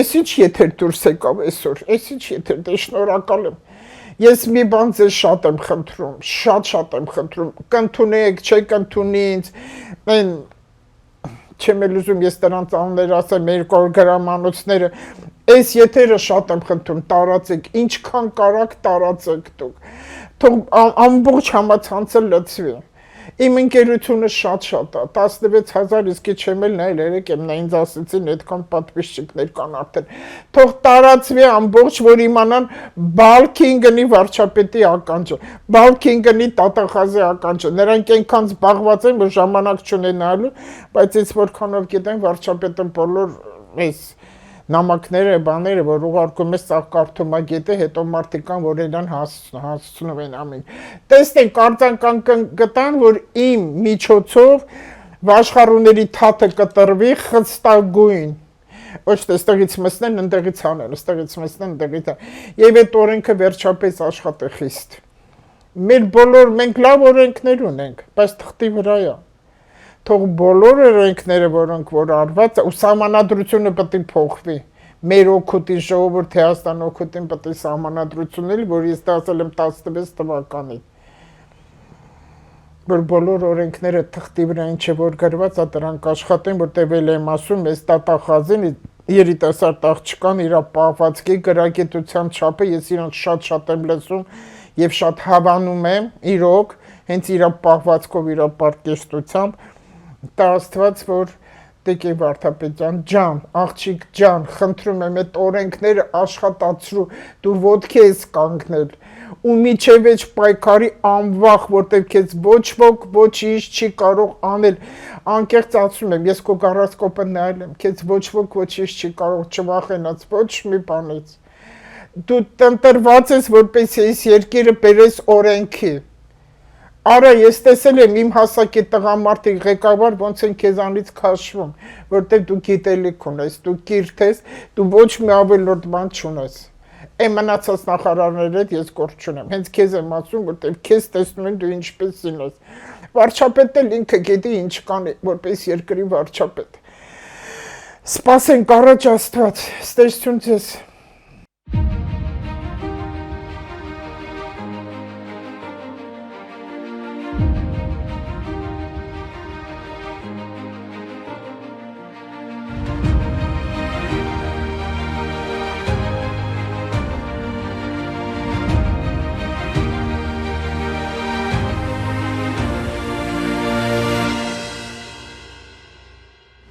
այս ինչ եթեր դուրս եկավ այսօր այս ինչ եթեր դե շնորհակալ եմ Ես մի բան ձեզ շատ եմ խնդրում, շատ եմ խնդրում, կընդունեք, չեք ընդունի ինձ, չեմ էլ ուզում ես դրանց աններ ասեմ, մեր գրամանոցները, այս եթերը շատ եմ խնդրում, տարածեք, ինչքան կարաք տարածեք դուք, թող ամբողջ համացանցը լծվի, իմ ընկերությունը շատ է, 16000 իսկի չեմ էլ նայել, երեք եմ նա ինձ ասեցին, այդքան պատվիսչիկներ կան արդեն, թող տարածվի ամբողջ, որ իմանան Բալքինգնի վարչապետի ականջը, Բալքինգնի տատախազի ականջը, նրանք այնքան զբաղված են, որ ժամանակ չունենալու, բայց ես որքանով գիտեմ վարչապետը բոլոր այս նամակները, բաները, որ ուղարկում ես սաղ կարդում գետը, հետո մարդիկ կան, որ իրան հասցնում են ամեն։ Տեսնենք, արձանական գտան, որ իմ միջոցով վաշխառուների թաթը կտրվի խստագույն։ Ոչ թե ստեղից մսնեն, ընդեղից հանեն, ստեղից մսնեն, ընդեղից հանեն։ Եվ այդ օրենքը վերջապես աշխատի խիստ։ Մեր բոլոր, մենք լավ օրենքներ ունենք, բայց թղթի վրա է։ Թող բոլոր օրենքները, որոնք որ արված, ու սահմանադրությունը պետք է փոխվի։ Մեր օգուտի ժողովուրդ Հայաստան օգուտին պետք է սահմանադրություն լինի, որ ես դա ասել եմ 16 թվականին։ Որ բոլոր օրենքները թղթի վրա ինչ է որ գրված, դրանք աշխատեն, որտեղ էլ եմ ասում, այս տատախազին երիտասարդ աղջկան իր պահվածքի գրագիտության չափը, ես իրանք շատ եմ լսում եւ շատ հավանում եմ, իրոք, հենց իր պահվածքով իր պարկեստությամբ Դա Աստված, որ Տիկին Վարդապետյան ջան, աղջիկ ջան, խնդրում եմ այդ օրենքները աշխատացրու, դու ոտքի ես կանգնել ու միջև էջ պայքարի անվախ, որտեղ քեզ ոչ ոք ոչինչ չի կարող անել, անկեղծ ասում եմ, ես քո գարասկոպը նայել եմ, քեզ ոչ ոք ոչինչ չի կարող չվախենաց ոչ մի բանից, դու տնտրված ես, որպես ես երկիրը բերես օրենքի, Արա, ես տեսել եմ իմ հասակի տղամարդիկ ղեկավար ոնց են քեզանից քաշվում, որտեղ դու գիտելիք ունես, դու կիրթ ես, դու ոչ մի ավելորդ բան չունես։ Այն մնացած նախարարների հետ ես գործ չունեմ, հենց քեզ եմ ասում, որտեղ քեզ տեսնում են դու ինչպեսին ես։ Վարչապետն էլ ինքը գիտի ինչ կանի, որպես երկրի վարչապետ։ Սպասենք առաջ Աստված, ստեսություն ձեզ։